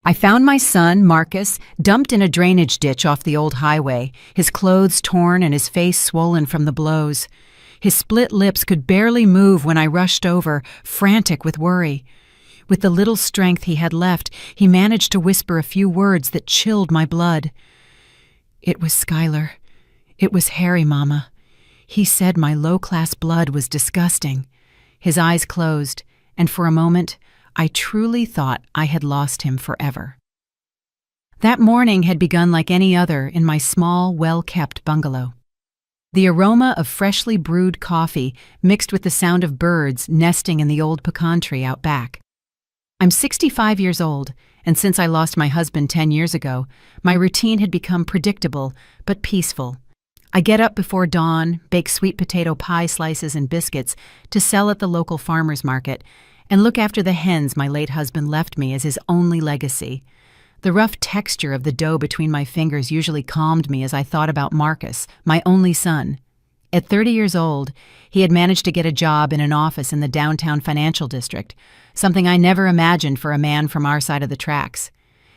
I found my son, Marcus, dumped in a drainage ditch off the old highway, his clothes torn and his face swollen from the blows. His split lips could barely move when I rushed over, frantic with worry. With the little strength he had left, he managed to whisper a few words that chilled my blood. "It was Skylar. It was Harry, Mama. He said my low-class blood was disgusting." His eyes closed, and for a moment, I truly thought I had lost him forever. That morning had begun like any other in my small, well-kept bungalow. The aroma of freshly brewed coffee mixed with the sound of birds nesting in the old pecan tree out back. I'm 65 years old, and since I lost my husband 10 years ago, my routine had become predictable but peaceful. I get up before dawn, bake sweet potato pie slices and biscuits to sell at the local farmer's market, and look after the hens my late husband left me as his only legacy. The rough texture of the dough between my fingers usually calmed me as I thought about Marcus, my only son. At 30 years old, he had managed to get a job in an office in the downtown financial district, something I never imagined for a man from our side of the tracks.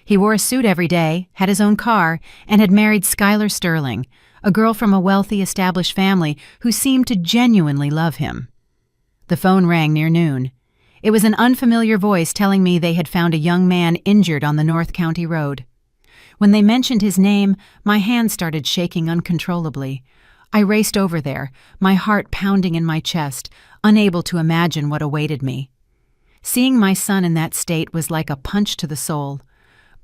He wore a suit every day, had his own car, and had married Skylar Sterling, a girl from a wealthy, established family who seemed to genuinely love him. The phone rang near noon. It was an unfamiliar voice telling me they had found a young man injured on the North County Road. When they mentioned his name, my hand started shaking uncontrollably. I raced over there, my heart pounding in my chest, unable to imagine what awaited me. Seeing my son in that state was like a punch to the soul.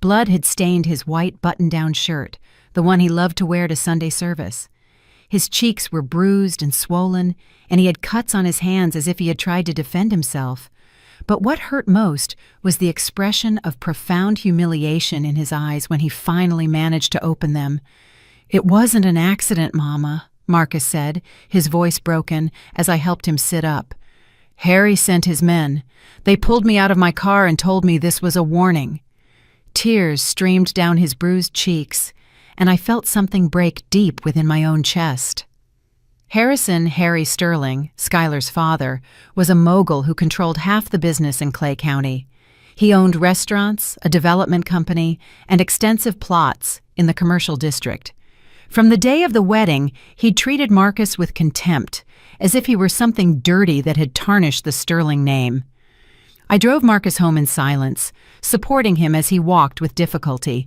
Blood had stained his white button-down shirt, the one he loved to wear to Sunday service. His cheeks were bruised and swollen, and he had cuts on his hands as if he had tried to defend himself. But what hurt most was the expression of profound humiliation in his eyes when he finally managed to open them. "It wasn't an accident, Mama," Marcus said, his voice broken, as I helped him sit up. "Harry sent his men. They pulled me out of my car and told me this was a warning." Tears streamed down his bruised cheeks, and I felt something break deep within my own chest. Harry Sterling, Skylar's father, was a mogul who controlled half the business in Clay County. He owned restaurants, a development company, and extensive plots in the commercial district. From the day of the wedding, he'd treated Marcus with contempt, as if he were something dirty that had tarnished the Sterling name. I drove Marcus home in silence, supporting him as he walked with difficulty.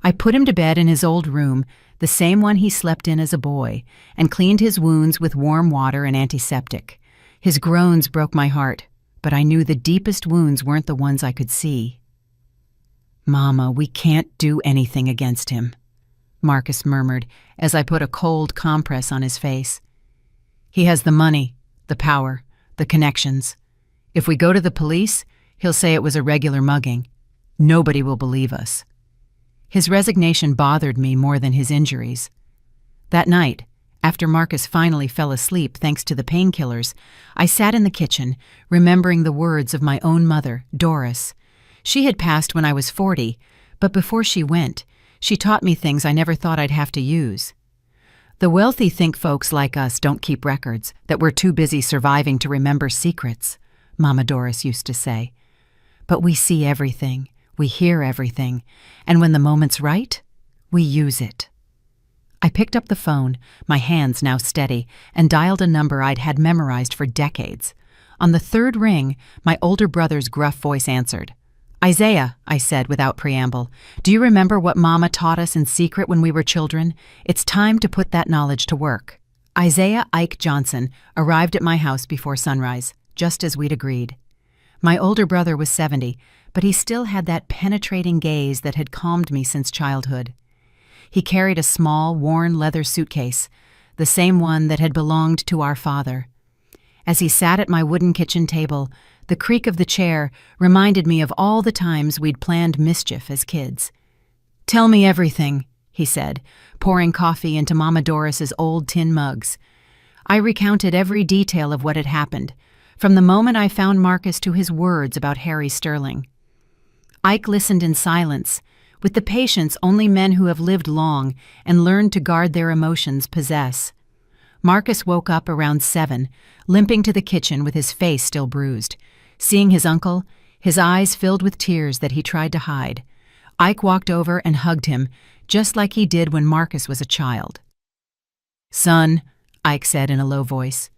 I put him to bed in his old room, the same one he slept in as a boy, and cleaned his wounds with warm water and antiseptic. His groans broke my heart, but I knew the deepest wounds weren't the ones I could see. "Mama, we can't do anything against him," Marcus murmured as I put a cold compress on his face. "He has the money, the power, the connections. If we go to the police, he'll say it was a regular mugging. Nobody will believe us." His resignation bothered me more than his injuries. That night, after Marcus finally fell asleep thanks to the painkillers, I sat in the kitchen, remembering the words of my own mother, Doris. She had passed when I was 40, but before she went, she taught me things I never thought I'd have to use. "The wealthy think folks like us don't keep records, that we're too busy surviving to remember secrets," Mama Doris used to say. "But we see everything. We hear everything, and when the moment's right, we use it." I picked up the phone, my hands now steady, and dialed a number I'd had memorized for decades. On the third ring, my older brother's gruff voice answered. "Isaiah," I said without preamble, "do you remember what Mama taught us in secret when we were children? It's time to put that knowledge to work." Isaiah Ike Johnson arrived at my house before sunrise, just as we'd agreed. My older brother was 70, but he still had that penetrating gaze that had calmed me since childhood. He carried a small, worn leather suitcase, the same one that had belonged to our father. As he sat at my wooden kitchen table, the creak of the chair reminded me of all the times we'd planned mischief as kids. "Tell me everything," he said, pouring coffee into Mama Doris's old tin mugs. I recounted every detail of what had happened, from the moment I found Marcus to his words about Harry Sterling. Ike listened in silence, with the patience only men who have lived long and learned to guard their emotions possess. Marcus woke up around 7, limping to the kitchen with his face still bruised. Seeing his uncle, his eyes filled with tears that he tried to hide. Ike walked over and hugged him, just like he did when Marcus was a child. "Son," Ike said in a low voice,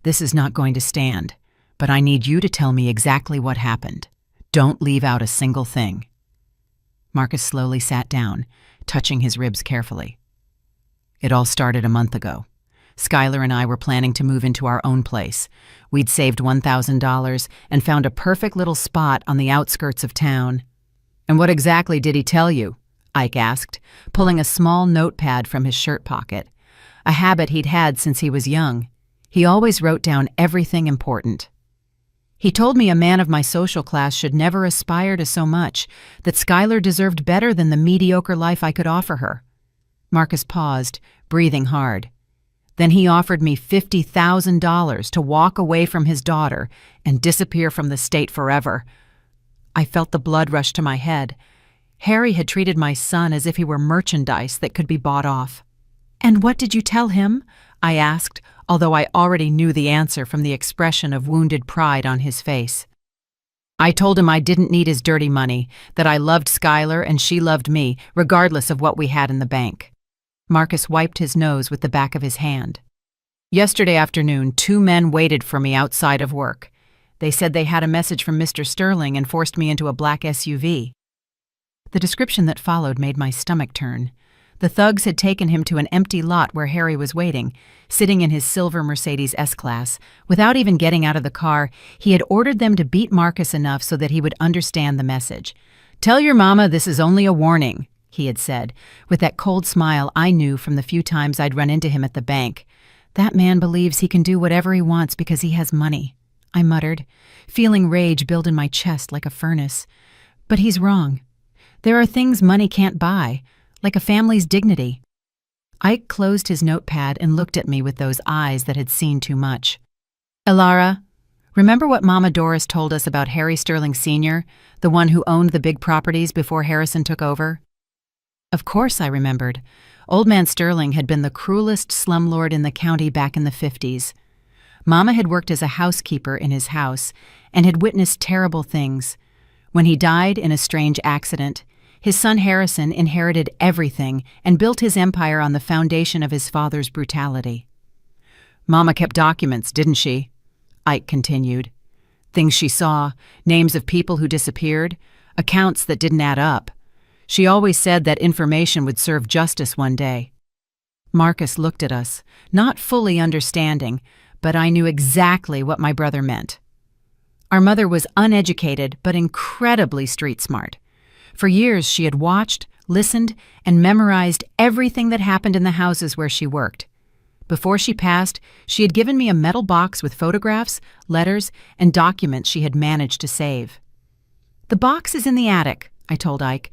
"this is not going to stand, but I need you to tell me exactly what happened. Don't leave out a single thing." Marcus slowly sat down, touching his ribs carefully. "It all started a month ago. Skylar and I were planning to move into our own place. We'd saved $1,000 and found a perfect little spot on the outskirts of town." "And what exactly did he tell you?" Ike asked, pulling a small notepad from his shirt pocket, a habit he'd had since he was young. He always wrote down everything important. "He told me a man of my social class should never aspire to so much, that Skylar deserved better than the mediocre life I could offer her." Marcus paused, breathing hard. "Then he offered me $50,000 to walk away from his daughter and disappear from the state forever." I felt the blood rush to my head. Harry had treated my son as if he were merchandise that could be bought off. "And what did you tell him?" I asked, although I already knew the answer from the expression of wounded pride on his face. "I told him I didn't need his dirty money, that I loved Skylar and she loved me, regardless of what we had in the bank." Marcus wiped his nose with the back of his hand. "Yesterday afternoon, 2 men waited for me outside of work. They said they had a message from Mr. Sterling and forced me into a black SUV." The description that followed made my stomach turn. The thugs had taken him to an empty lot where Harry was waiting, sitting in his silver Mercedes S-Class. Without even getting out of the car, he had ordered them to beat Marcus enough so that he would understand the message. "Tell your mama this is only a warning," he had said, with that cold smile I knew from the few times I'd run into him at the bank. "That man believes he can do whatever he wants because he has money," I muttered, feeling rage build in my chest like a furnace. "But he's wrong. There are things money can't buy, like a family's dignity." Ike closed his notepad and looked at me with those eyes that had seen too much. "Elara, remember what Mama Doris told us about Harry Sterling Sr., the one who owned the big properties before Harrison took over?" Of course I remembered. Old Man Sterling had been the cruelest slumlord in the county back in the 50s. Mama had worked as a housekeeper in his house and had witnessed terrible things. When he died in a strange accident, his son Harrison inherited everything and built his empire on the foundation of his father's brutality. "Mama kept documents, didn't she?" Ike continued. "Things she saw, names of people who disappeared, accounts that didn't add up. She always said that information would serve justice one day." Marcus looked at us, not fully understanding, but I knew exactly what my brother meant. Our mother was uneducated but incredibly street smart. For years she had watched, listened, and memorized everything that happened in the houses where she worked. Before she passed, she had given me a metal box with photographs, letters, and documents she had managed to save. "The box is in the attic," I told Ike.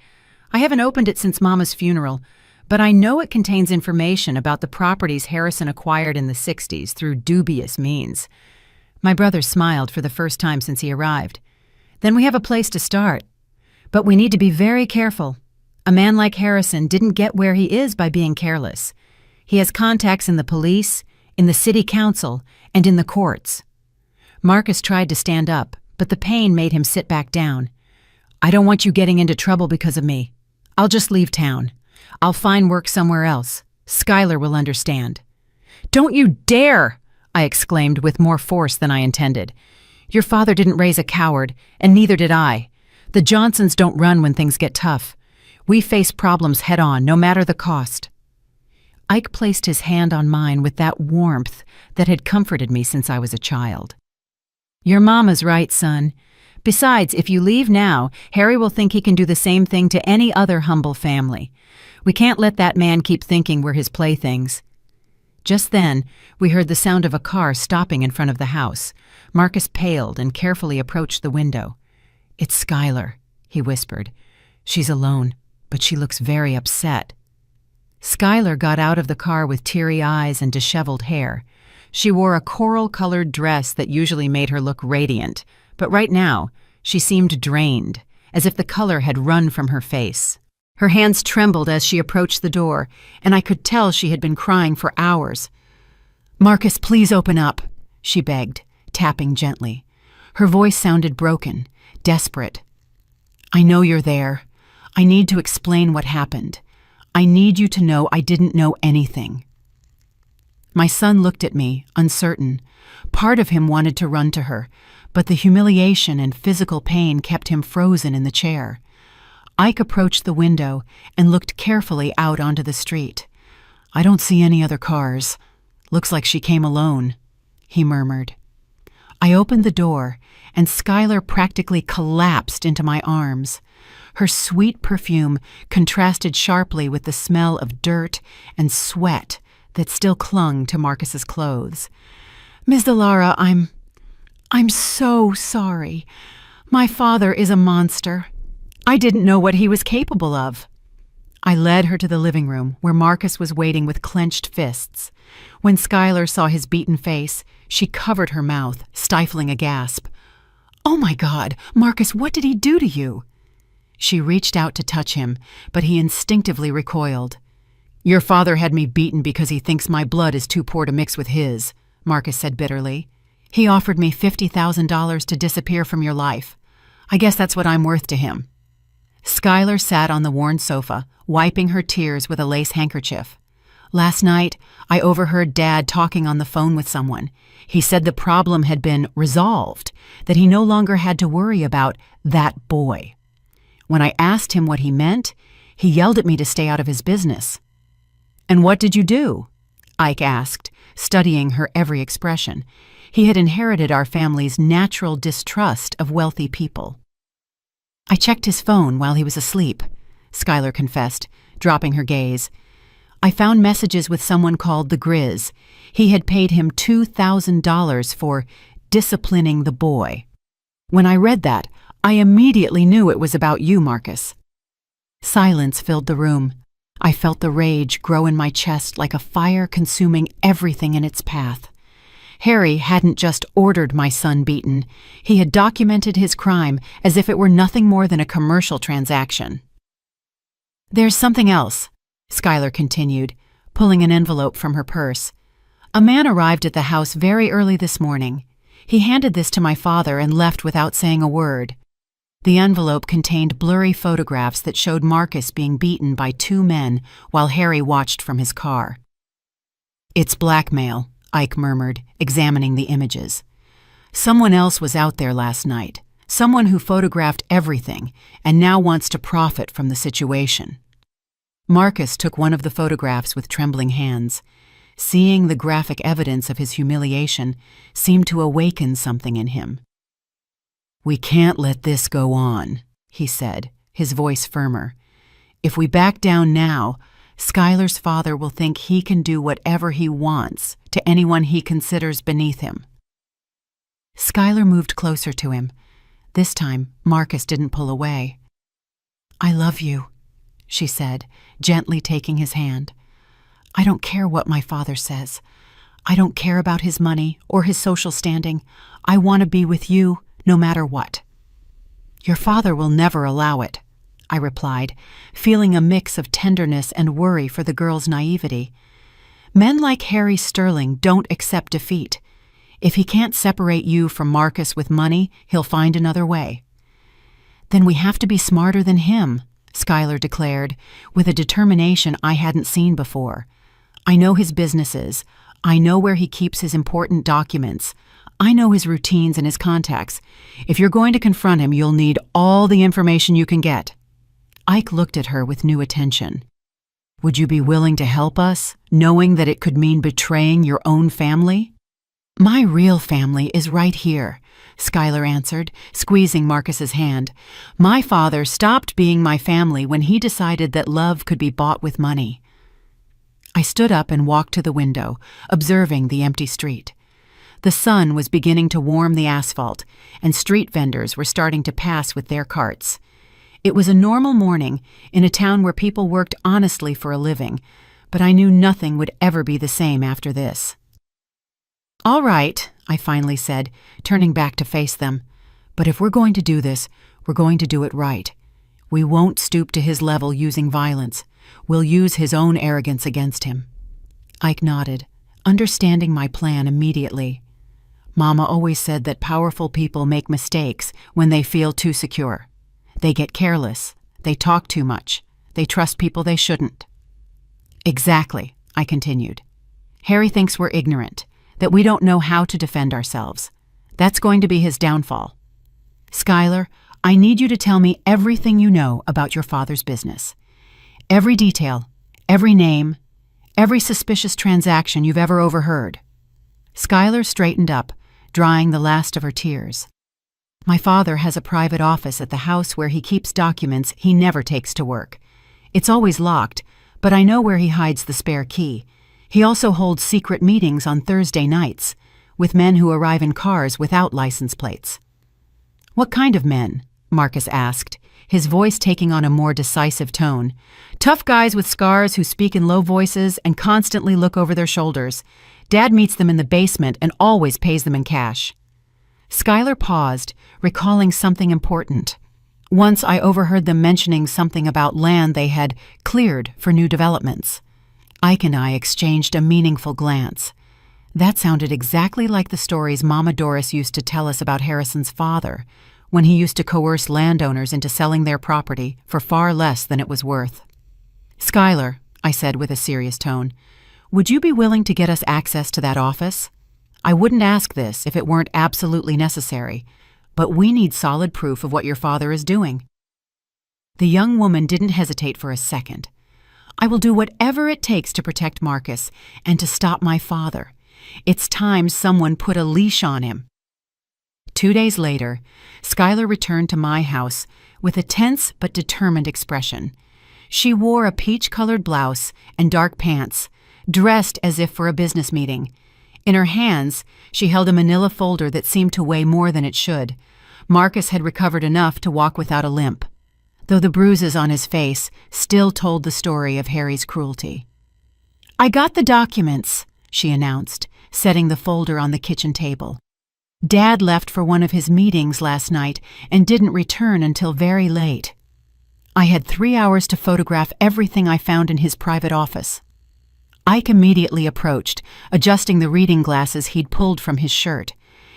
"I haven't opened it since Mama's funeral, but I know it contains information about the properties Harrison acquired in the 60s through dubious means." My brother smiled for the first time since he arrived. "Then we have a place to start. But we need to be very careful. A man like Harrison didn't get where he is by being careless. He has contacts in the police, in the city council, and in the courts." Marcus tried to stand up, but the pain made him sit back down. "I don't want you getting into trouble because of me. I'll just leave town. I'll find work somewhere else. Skylar will understand." "Don't you dare!" I exclaimed with more force than I intended. "Your father didn't raise a coward, and neither did I. The Johnsons don't run when things get tough. We face problems head-on, no matter the cost." Ike placed his hand on mine with that warmth that had comforted me since I was a child. "Your mama's right, son. Besides, if you leave now, Harry will think he can do the same thing to any other humble family. We can't let that man keep thinking we're his playthings." Just then, we heard the sound of a car stopping in front of the house. Marcus paled and carefully approached the window. "It's Skylar," he whispered. "She's alone, but she looks very upset." Skylar got out of the car with teary eyes and disheveled hair. She wore a coral-colored dress that usually made her look radiant, but right now, she seemed drained, as if the color had run from her face. Her hands trembled as she approached the door, and I could tell she had been crying for hours. "Marcus, please open up," she begged, tapping gently. Her voice sounded broken, desperate. "I know you're there. I need to explain what happened. I need you to know I didn't know anything." My son looked at me, uncertain. Part of him wanted to run to her, but the humiliation and physical pain kept him frozen in the chair. Ike approached the window and looked carefully out onto the street. "I don't see any other cars. Looks like she came alone," he murmured. I opened the door, and Skylar practically collapsed into my arms. Her sweet perfume contrasted sharply with the smell of dirt and sweat that still clung to Marcus's clothes. "Ms. Delara, I'm so sorry. My father is a monster. I didn't know what he was capable of." I led her to the living room, where Marcus was waiting with clenched fists. When Skylar saw his beaten face, she covered her mouth, stifling a gasp. "Oh my God, Marcus, what did he do to you?" She reached out to touch him, but he instinctively recoiled. "Your father had me beaten because he thinks my blood is too poor to mix with his," Marcus said bitterly. "He offered me $50,000 to disappear from your life. I guess that's what I'm worth to him." Skylar sat on the worn sofa, wiping her tears with a lace handkerchief. "Last night, I overheard Dad talking on the phone with someone. He said the problem had been resolved, that he no longer had to worry about that boy. When I asked him what he meant, he yelled at me to stay out of his business." "And what did you do?" Ike asked, studying her every expression. He had inherited our family's natural distrust of wealthy people. "I checked his phone while he was asleep," Skylar confessed, dropping her gaze. "I found messages with someone called the Grizz. He had paid him $2,000 for disciplining the boy. When I read that, I immediately knew it was about you, Marcus." Silence filled the room. I felt the rage grow in my chest like a fire consuming everything in its path. Harry hadn't just ordered my son beaten. He had documented his crime as if it were nothing more than a commercial transaction. "There's something else," Skylar continued, pulling an envelope from her purse. "A man arrived at the house very early this morning. He handed this to my father and left without saying a word." The envelope contained blurry photographs that showed Marcus being beaten by two men while Harry watched from his car. "It's blackmail," Ike murmured, examining the images. "Someone else was out there last night, someone who photographed everything and now wants to profit from the situation." Marcus took one of the photographs with trembling hands. Seeing the graphic evidence of his humiliation seemed to awaken something in him. "We can't let this go on," he said, his voice firmer. "If we back down now, Skylar's father will think he can do whatever he wants to anyone he considers beneath him." Skylar moved closer to him. This time, Marcus didn't pull away. "I love you," she said, gently taking his hand. "I don't care what my father says. I don't care about his money or his social standing. I want to be with you no matter what." "Your father will never allow it," I replied, feeling a mix of tenderness and worry for the girl's naivety. Men like Harry Sterling don't accept defeat. If he can't separate you from Marcus with money, he'll find another way. "Then we have to be smarter than him," Skylar declared, with a determination I hadn't seen before. "I know his businesses. I know where he keeps his important documents. I know his routines and his contacts. If you're going to confront him, you'll need all the information you can get." Ike looked at her with new attention. "Would you be willing to help us, knowing that it could mean betraying your own family?" "My real family is right here," Skylar answered, squeezing Marcus's hand. "My father stopped being my family when he decided that love could be bought with money." I stood up and walked to the window, observing the empty street. The sun was beginning to warm the asphalt, and street vendors were starting to pass with their carts. It was a normal morning in a town where people worked honestly for a living, but I knew nothing would ever be the same after this. "All right," I finally said, turning back to face them. "But if we're going to do this, we're going to do it right. We won't stoop to his level using violence. We'll use his own arrogance against him." Ike nodded, understanding my plan immediately. "Mama always said that powerful people make mistakes when they feel too secure. They get careless, They talk too much. They trust people they shouldn't. Exactly, I continued. Harry thinks we're ignorant, that we don't know how to defend ourselves. That's going to be his downfall. Skylar, I need you to tell me everything you know about your father's business. Every detail, every name, every suspicious transaction you've ever overheard. Skylar straightened up, drying the last of her tears. My father has a private office at the house where he keeps documents he never takes to work. It's always locked, but I know where he hides the spare key. He also holds secret meetings on Thursday nights, with men who arrive in cars without license plates. What kind of men? Marcus asked, his voice taking on a more decisive tone. Tough guys with scars who speak in low voices and constantly look over their shoulders. Dad meets them in the basement and always pays them in cash. Skylar paused, recalling something important. Once I overheard them mentioning something about land they had cleared for new developments. Ike and I exchanged a meaningful glance. That sounded exactly like the stories Mama Doris used to tell us about Harrison's father, when he used to coerce landowners into selling their property for far less than it was worth. Skylar, I said with a serious tone, would you be willing to get us access to that office? I wouldn't ask this if it weren't absolutely necessary, but we need solid proof of what your father is doing. The young woman didn't hesitate for a second. I will do whatever it takes to protect Marcus and to stop my father. It's time someone put a leash on him. 2 days later, Skylar returned to my house with a tense but determined expression. She wore a peach-colored blouse and dark pants, dressed as if for a business meeting. In her hands, she held a manila folder that seemed to weigh more than it should. Marcus had recovered enough to walk without a limp, though the bruises on his face still told the story of Harry's cruelty. I got the documents, she announced, setting the folder on the kitchen table. Dad left for one of his meetings last night and didn't return until very late. I had 3 hours to photograph everything I found in his private office. Ike immediately approached, adjusting the reading glasses he'd pulled from his shirt.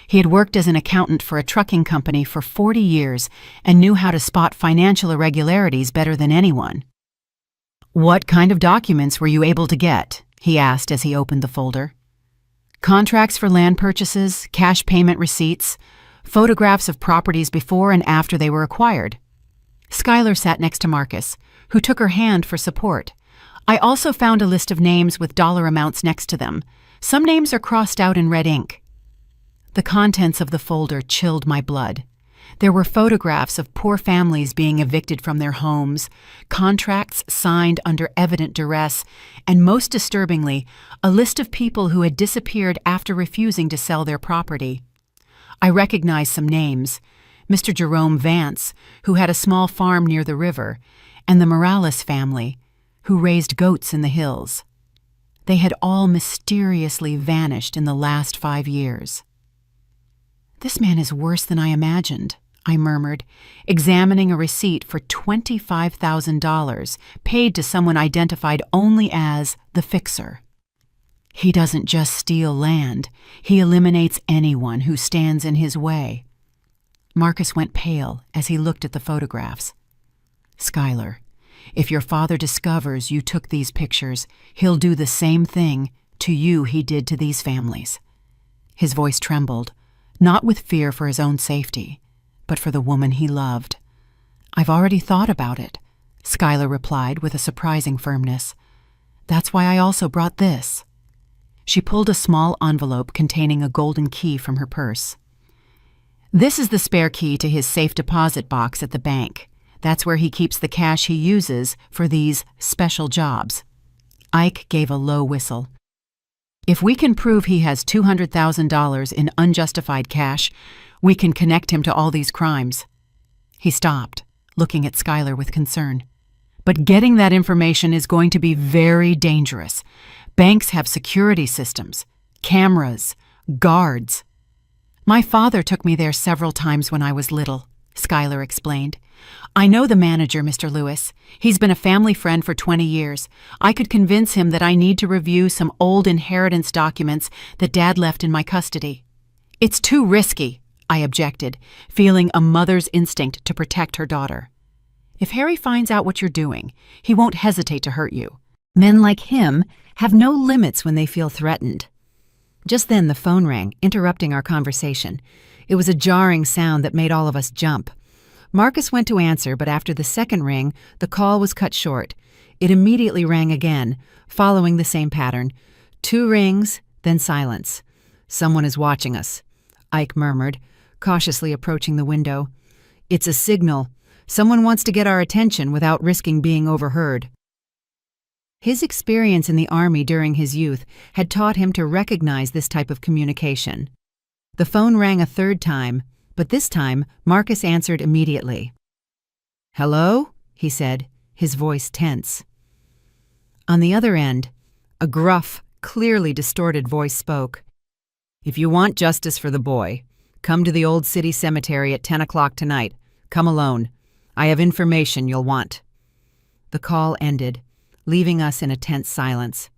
He had worked as an accountant for a trucking company for 40 years and knew how to spot financial irregularities better than anyone. What kind of documents were you able to get? He asked as he opened the folder. Contracts for land purchases, cash payment receipts, photographs of properties before and after they were acquired. Skylar sat next to Marcus, who took her hand for support. I also found a list of names with dollar amounts next to them. Some names are crossed out in red ink. The contents of the folder chilled my blood. There were photographs of poor families being evicted from their homes, contracts signed under evident duress, and most disturbingly, a list of people who had disappeared after refusing to sell their property. I recognized some names: Mr. Jerome Vance, who had a small farm near the river, and the Morales family, who raised goats in the hills. They had all mysteriously vanished in the last 5 years. This man is worse than I imagined, I murmured, examining a receipt for $25,000 paid to someone identified only as the fixer. He doesn't just steal land, he eliminates anyone who stands in his way. Marcus went pale as he looked at the photographs. Skylar, if your father discovers you took these pictures, he'll do the same thing to you he did to these families. His voice trembled, not with fear for his own safety, but for the woman he loved. I've already thought about it, Skylar replied with a surprising firmness. That's why I also brought this. She pulled a small envelope containing a golden key from her purse. This is the spare key to his safe deposit box at the bank. That's where he keeps the cash he uses for these special jobs. Ike gave a low whistle. If we can prove he has $200,000 in unjustified cash, we can connect him to all these crimes. He stopped, looking at Skylar with concern. But getting that information is going to be very dangerous. Banks have security systems, cameras, guards. My father took me there several times when I was little, Skylar explained. I know the manager, Mr. Lewis. He's been a family friend for 20 years. I could convince him that I need to review some old inheritance documents that Dad left in my custody. It's too risky, I objected, feeling a mother's instinct to protect her daughter. If Harry finds out what you're doing, he won't hesitate to hurt you. Men like him have no limits when they feel threatened." Just then the phone rang, interrupting our conversation. It was a jarring sound that made all of us jump. Marcus went to answer, but after the second ring, the call was cut short. It immediately rang again, following the same pattern. 2 rings, then silence. "Someone is watching us," Ike murmured, cautiously approaching the window. "It's a signal. Someone wants to get our attention without risking being overheard." His experience in the army during his youth had taught him to recognize this type of communication. The phone rang a third time, but this time Marcus answered immediately. "Hello?" he said, his voice tense. On the other end, a gruff, clearly distorted voice spoke. "If you want justice for the boy, come to the old city cemetery at 10 o'clock tonight. Come alone. I have information you'll want." The call ended, leaving us in a tense silence.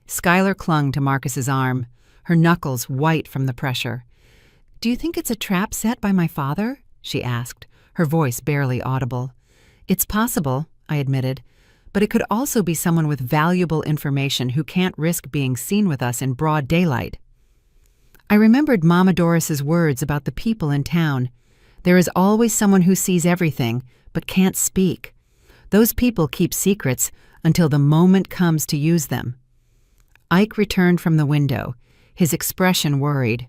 Skylar clung to Marcus's arm, her knuckles white from the pressure. "Do you think it's a trap set by my father?" she asked, her voice barely audible. "It's possible," I admitted, "but it could also be someone with valuable information who can't risk being seen with us in broad daylight." I remembered Mama Doris's words about the people in town. There is always someone who sees everything, but can't speak. Those people keep secrets until the moment comes to use them. Ike returned from the window, his expression worried.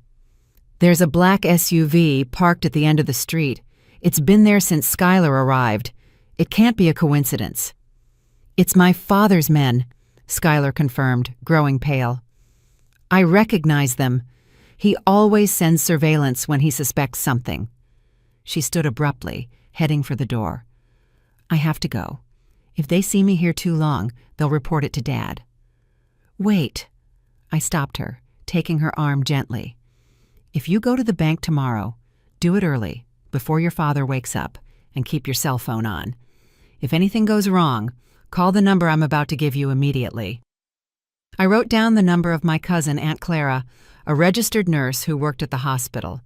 "There's a black SUV parked at the end of the street. It's been there since Skylar arrived. It can't be a coincidence." "It's my father's men," Skylar confirmed, growing pale. "I recognize them. He always sends surveillance when he suspects something." She stood abruptly, heading for the door. "I have to go. If they see me here too long, they'll report it to Dad." "Wait." I stopped her, taking her arm gently. "If you go to the bank tomorrow, do it early, before your father wakes up, and keep your cell phone on. If anything goes wrong, call the number I'm about to give you immediately." I wrote down the number of my cousin, Aunt Clara, a registered nurse who worked at the hospital.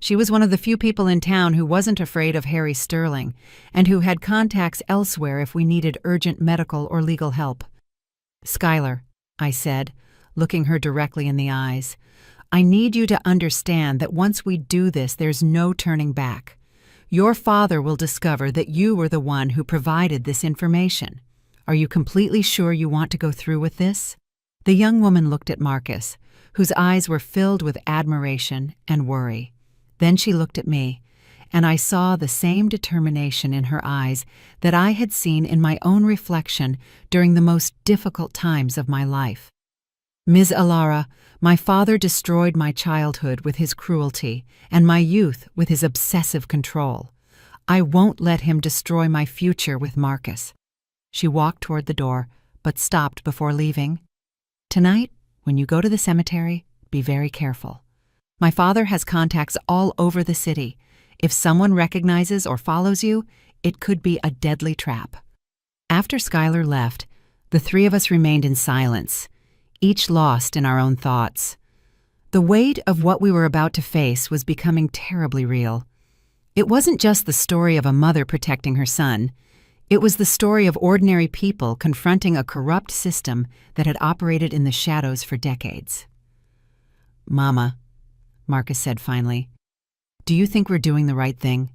She was one of the few people in town who wasn't afraid of Harry Sterling and who had contacts elsewhere if we needed urgent medical or legal help. "Skylar," I said, looking her directly in the eyes, "I need you to understand that once we do this, there's no turning back. Your father will discover that you were the one who provided this information. Are you completely sure you want to go through with this?" The young woman looked at Marcus, whose eyes were filled with admiration and worry. Then she looked at me, and I saw the same determination in her eyes that I had seen in my own reflection during the most difficult times of my life. "Ms. Alara, my father destroyed my childhood with his cruelty and my youth with his obsessive control. I won't let him destroy my future with Marcus." She walked toward the door, but stopped before leaving. "Tonight, when you go to the cemetery, be very careful. My father has contacts all over the city. If someone recognizes or follows you, it could be a deadly trap." After Skylar left, the 3 of us remained in silence, each lost in our own thoughts. The weight of what we were about to face was becoming terribly real. It wasn't just the story of a mother protecting her son. It was the story of ordinary people confronting a corrupt system that had operated in the shadows for decades. "Mama," Marcus said finally, "do you think we're doing the right thing?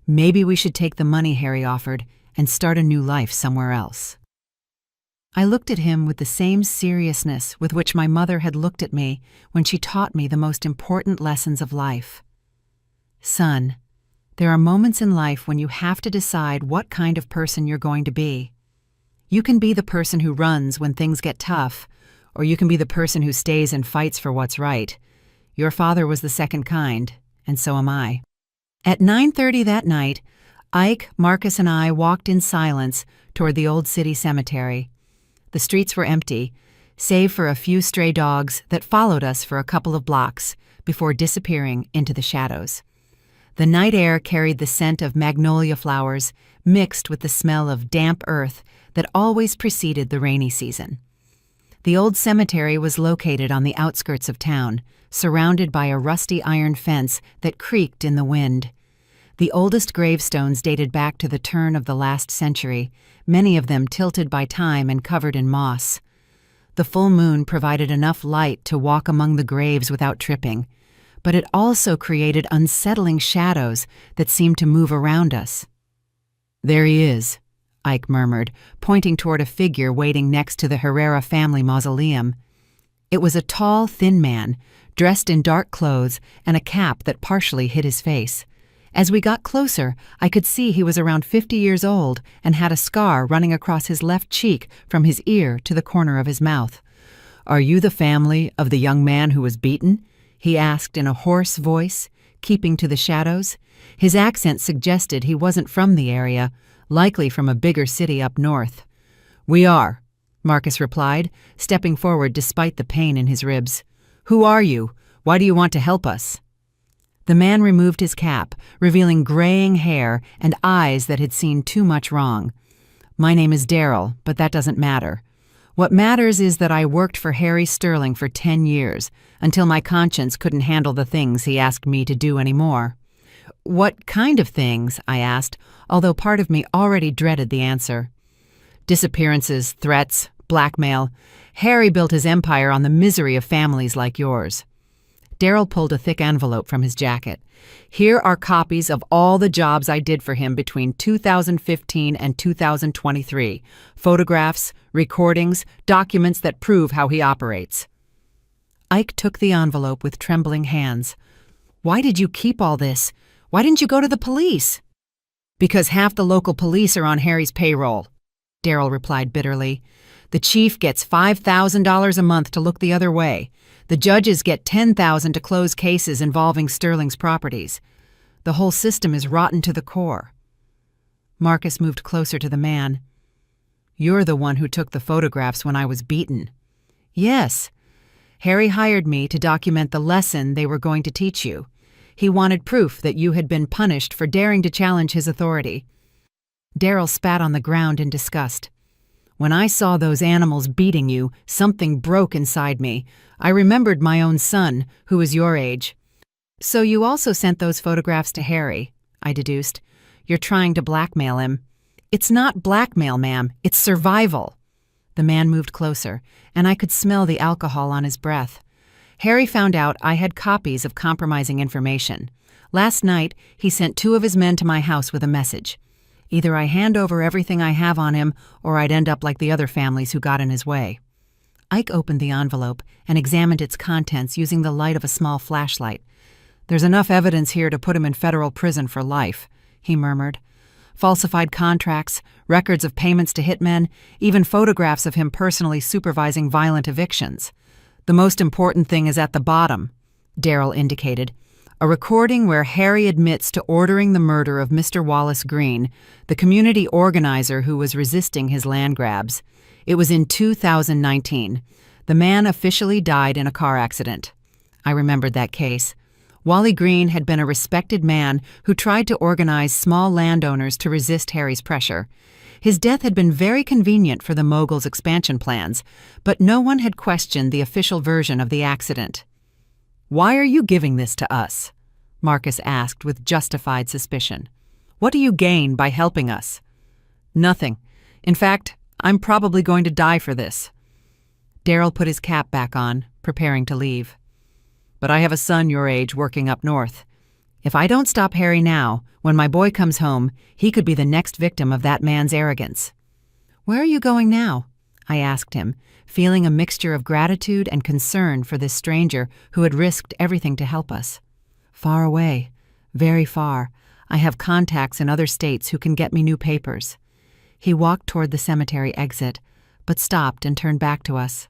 Maybe we should take the money Harry offered and start a new life somewhere else." I looked at him with the same seriousness with which my mother had looked at me when she taught me the most important lessons of life. "Son, there are moments in life when you have to decide what kind of person you're going to be. You can be the person who runs when things get tough, or you can be the person who stays and fights for what's right. Your father was the second kind, and so am I." At 9:30 that night, Ike, Marcus, and I walked in silence toward the old city cemetery. The streets were empty, save for a few stray dogs that followed us for a couple of blocks before disappearing into the shadows. The night air carried the scent of magnolia flowers mixed with the smell of damp earth that always preceded the rainy season. The old cemetery was located on the outskirts of town, surrounded by a rusty iron fence that creaked in the wind. The oldest gravestones dated back to the turn of the last century, many of them tilted by time and covered in moss. The full moon provided enough light to walk among the graves without tripping, but it also created unsettling shadows that seemed to move around us. "There he is," Ike murmured, pointing toward a figure waiting next to the Herrera family mausoleum. It was a tall, thin man, dressed in dark clothes and a cap that partially hid his face. As we got closer, I could see he was around 50 years old and had a scar running across his left cheek from his ear to the corner of his mouth. "Are you the family of the young man who was beaten?" he asked in a hoarse voice, keeping to the shadows. His accent suggested he wasn't from the area, likely from a bigger city up north. "We are," Marcus replied, stepping forward despite the pain in his ribs. "Who are you? Why do you want to help us?" The man removed his cap, revealing graying hair and eyes that had seen too much wrong. "My name is Daryl, but that doesn't matter. What matters is that I worked for Harry Sterling for 10 years, until my conscience couldn't handle the things he asked me to do anymore." "What kind of things?" I asked, although part of me already dreaded the answer. "Disappearances, threats, blackmail. Harry built his empire on the misery of families like yours." Daryl pulled a thick envelope from his jacket. "Here are copies of all the jobs I did for him between 2015 and 2023. Photographs, recordings, documents that prove how he operates." Ike took the envelope with trembling hands. "Why did you keep all this? Why didn't you go to the police?" "Because half the local police are on Harry's payroll," Daryl replied bitterly. "The chief gets $5,000 a month to look the other way. The judges get $10,000 to close cases involving Sterling's properties. The whole system is rotten to the core." Marcus moved closer to the man. "You're the one who took the photographs when I was beaten." "Yes. Harry hired me to document the lesson they were going to teach you. He wanted proof that you had been punished for daring to challenge his authority." Daryl spat on the ground in disgust. "When I saw those animals beating you, something broke inside me. I remembered my own son, who was your age." "So you also sent those photographs to Harry," I deduced. "You're trying to blackmail him." "It's not blackmail, ma'am. It's survival." The man moved closer, and I could smell the alcohol on his breath. "Harry found out I had copies of compromising information. Last night, he sent 2 of his men to my house with a message. Either I hand over everything I have on him, or I'd end up like the other families who got in his way." Ike opened the envelope and examined its contents using the light of a small flashlight. "There's enough evidence here to put him in federal prison for life," he murmured. "Falsified contracts, records of payments to hitmen, even photographs of him personally supervising violent evictions. The most important thing is at the bottom," Daryl indicated. "A recording where Harry admits to ordering the murder of Mr. Wallace Green, the community organizer who was resisting his land grabs. It was in 2019. The man officially died in a car accident." I remembered that case. Wally Green had been a respected man who tried to organize small landowners to resist Harry's pressure. His death had been very convenient for the mogul's expansion plans, but no one had questioned the official version of the accident. "Why are you giving this to us?" Marcus asked with justified suspicion. "What do you gain by helping us?" "Nothing. In fact, I'm probably going to die for this." Daryl put his cap back on, preparing to leave. "But I have a son your age working up north. If I don't stop Harry now, when my boy comes home, he could be the next victim of that man's arrogance." "Where are you going now?" I asked him, feeling a mixture of gratitude and concern for this stranger who had risked everything to help us. "Far away, very far. I have contacts in other states who can get me new papers." He walked toward the cemetery exit, but stopped and turned back to us.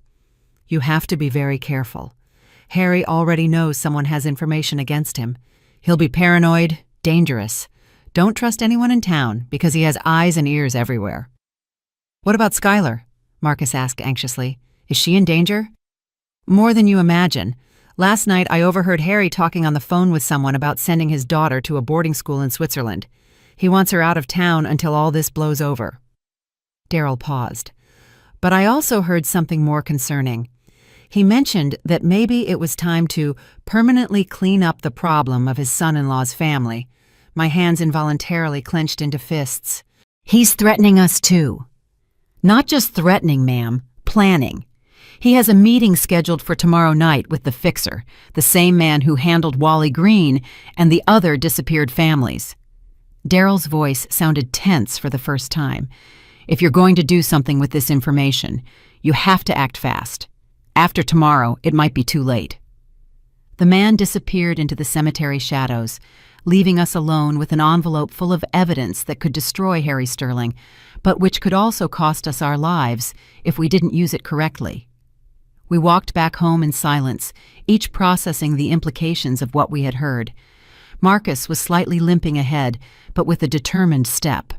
"You have to be very careful. Harry already knows someone has information against him. He'll be paranoid, dangerous. Don't trust anyone in town because he has eyes and ears everywhere." "What about Skylar?" Marcus asked anxiously. "Is she in danger?" "More than you imagine. Last night I overheard Harry talking on the phone with someone about sending his daughter to a boarding school in Switzerland. He wants her out of town until all this blows over." Daryl paused. "But I also heard something more concerning. He mentioned that maybe it was time to permanently clean up the problem of his son-in-law's family. my hands involuntarily clenched into fists. "He's threatening us too." "Not just threatening, ma'am, planning. He has a meeting scheduled for tomorrow night with the fixer, the same man who handled Wally Green and the other disappeared families." Daryl's voice sounded tense for the first time. "If you're going to do something with this information, you have to act fast. After tomorrow, it might be too late." The man disappeared into the cemetery shadows, leaving us alone with an envelope full of evidence that could destroy Harry Sterling, but which could also cost us our lives if we didn't use it correctly. We walked back home in silence, each processing the implications of what we had heard. Marcus was slightly limping ahead, but with a determined step.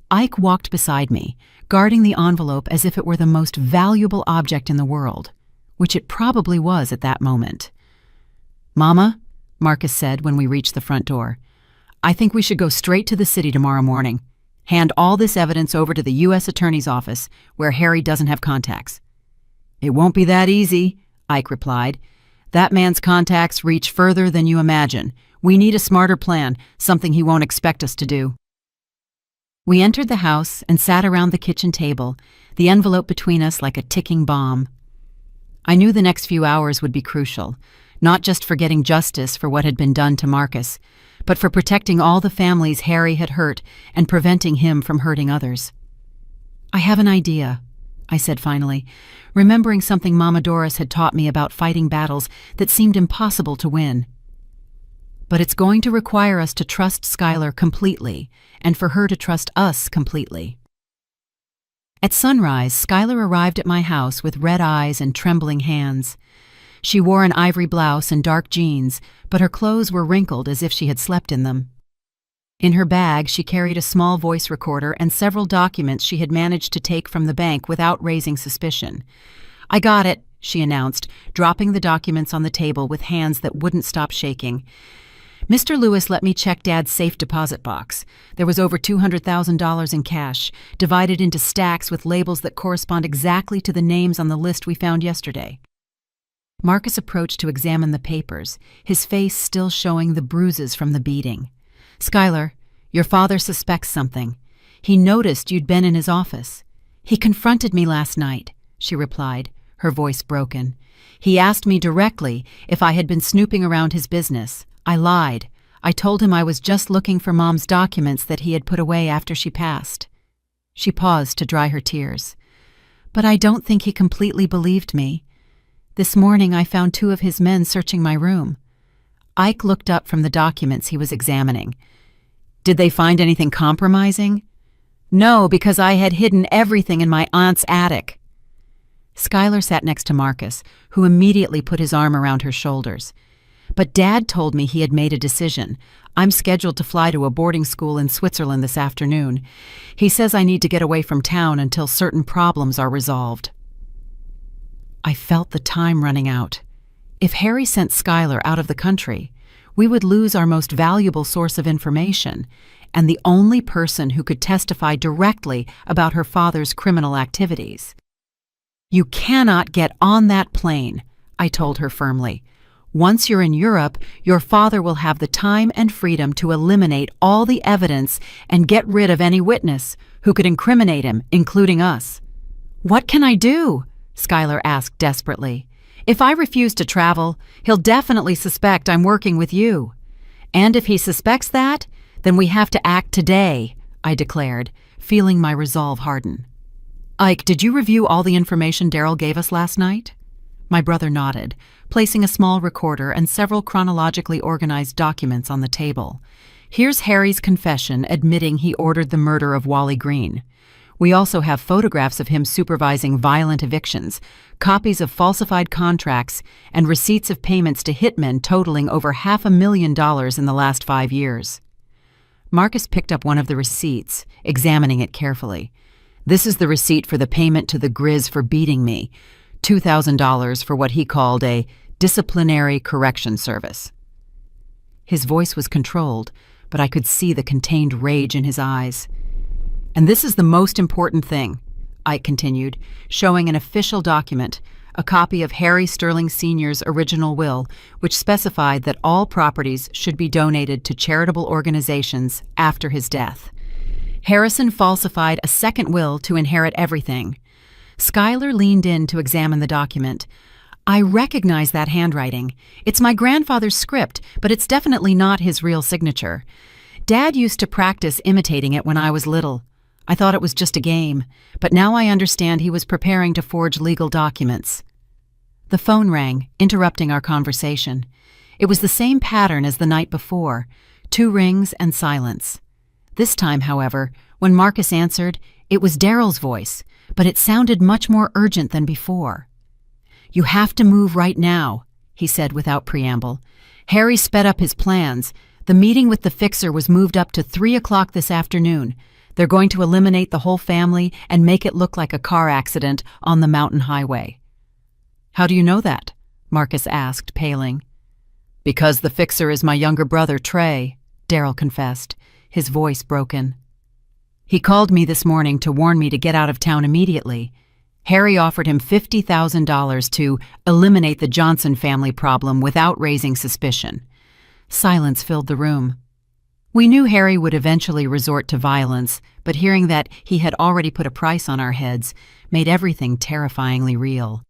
Ike walked beside me, guarding the envelope as if it were the most valuable object in the world, which it probably was at that moment. "Mama," Marcus said when we reached the front door, "I think we should go straight to the city tomorrow morning. Hand all this evidence over to the U.S. Attorney's office, where Harry doesn't have contacts." "It won't be that easy," Ike replied. "That man's contacts reach further than you imagine. We need a smarter plan, something he won't expect us to do." We entered the house and sat around the kitchen table, the envelope between us like a ticking bomb. I knew the next few hours would be crucial, not just for getting justice for what had been done to Marcus, but for protecting all the families Harry had hurt and preventing him from hurting others. "I have an idea," I said finally, remembering something Mama Doris had taught me about fighting battles that seemed impossible to win. "But it's going to require us to trust Skylar completely, and for her to trust us completely." At sunrise, Skylar arrived at my house with red eyes and trembling hands. She wore an ivory blouse and dark jeans, but her clothes were wrinkled as if she had slept in them. In her bag, she carried a small voice recorder and several documents she had managed to take from the bank without raising suspicion. "I got it," she announced, dropping the documents on the table with hands that wouldn't stop shaking. "Mr. Lewis let me check Dad's safe deposit box. There was over $200,000 in cash, divided into stacks with labels that correspond exactly to the names on the list we found yesterday." Marcus approached to examine the papers, his face still showing the bruises from the beating. "Skylar, your father suspects something. He noticed you'd been in his office. He confronted me last night," she replied, her voice broken. "He asked me directly if I had been snooping around his business. I lied. I told him I was just looking for Mom's documents that he had put away after she passed." She paused to dry her tears. "But I don't think he completely believed me. This morning I found 2 of his men searching my room." Ike looked up from the documents he was examining. "Did they find anything compromising?" "No, because I had hidden everything in my aunt's attic." Skylar sat next to Marcus, who immediately put his arm around her shoulders. "But Dad told me he had made a decision. I'm scheduled to fly to a boarding school in Switzerland this afternoon. He says I need to get away from town until certain problems are resolved." I felt the time running out. If Harry sent Skylar out of the country, we would lose our most valuable source of information, and the only person who could testify directly about her father's criminal activities. "You cannot get on that plane," I told her firmly. "Once you're in Europe, your father will have the time and freedom to eliminate all the evidence and get rid of any witness who could incriminate him, including us." "What can I do?" Skylar asked desperately. "If I refuse to travel, he'll definitely suspect I'm working with you. And if he suspects that, then we have to act today," I declared, feeling my resolve harden. "Ike, did you review all the information Daryl gave us last night?" My brother nodded, placing a small recorder and several chronologically organized documents on the table. "Here's Harry's confession admitting he ordered the murder of Wally Green. We also have photographs of him supervising violent evictions, copies of falsified contracts, and receipts of payments to hitmen totaling over $500,000 in the last 5 years." Marcus picked up one of the receipts, examining it carefully. "This is the receipt for the payment to the Grizz for beating me, $2,000 for what he called a disciplinary correction service." His voice was controlled, but I could see the contained rage in his eyes. "And this is the most important thing," Ike continued, showing an official document, a copy of Harry Sterling Sr.'s original will, which specified that all properties should be donated to charitable organizations after his death. Harrison falsified a second will to inherit everything. Schuyler leaned in to examine the document. I recognize that handwriting. It's my grandfather's script, but it's definitely not his real signature. Dad used to practice imitating it when I was little. I thought it was just a game, but now I understand he was preparing to forge legal documents. The phone rang, interrupting our conversation. It was the same pattern as the night before, 2 rings and silence. This time, however, when Marcus answered, it was Daryl's voice, but it sounded much more urgent than before. You have to move right now, he said without preamble. Harry sped up his plans. The meeting with the fixer was moved up to 3 o'clock this afternoon. They're going to eliminate the whole family and make it look like a car accident on the mountain highway. How do you know that? Marcus asked, paling. Because the fixer is my younger brother, Trey, Daryl confessed, his voice broken. He called me this morning to warn me to get out of town immediately. Harry offered him $50,000 to eliminate the Johnson family problem without raising suspicion. Silence filled the room. We knew Harry would eventually resort to violence, but hearing that he had already put a price on our heads made everything terrifyingly real.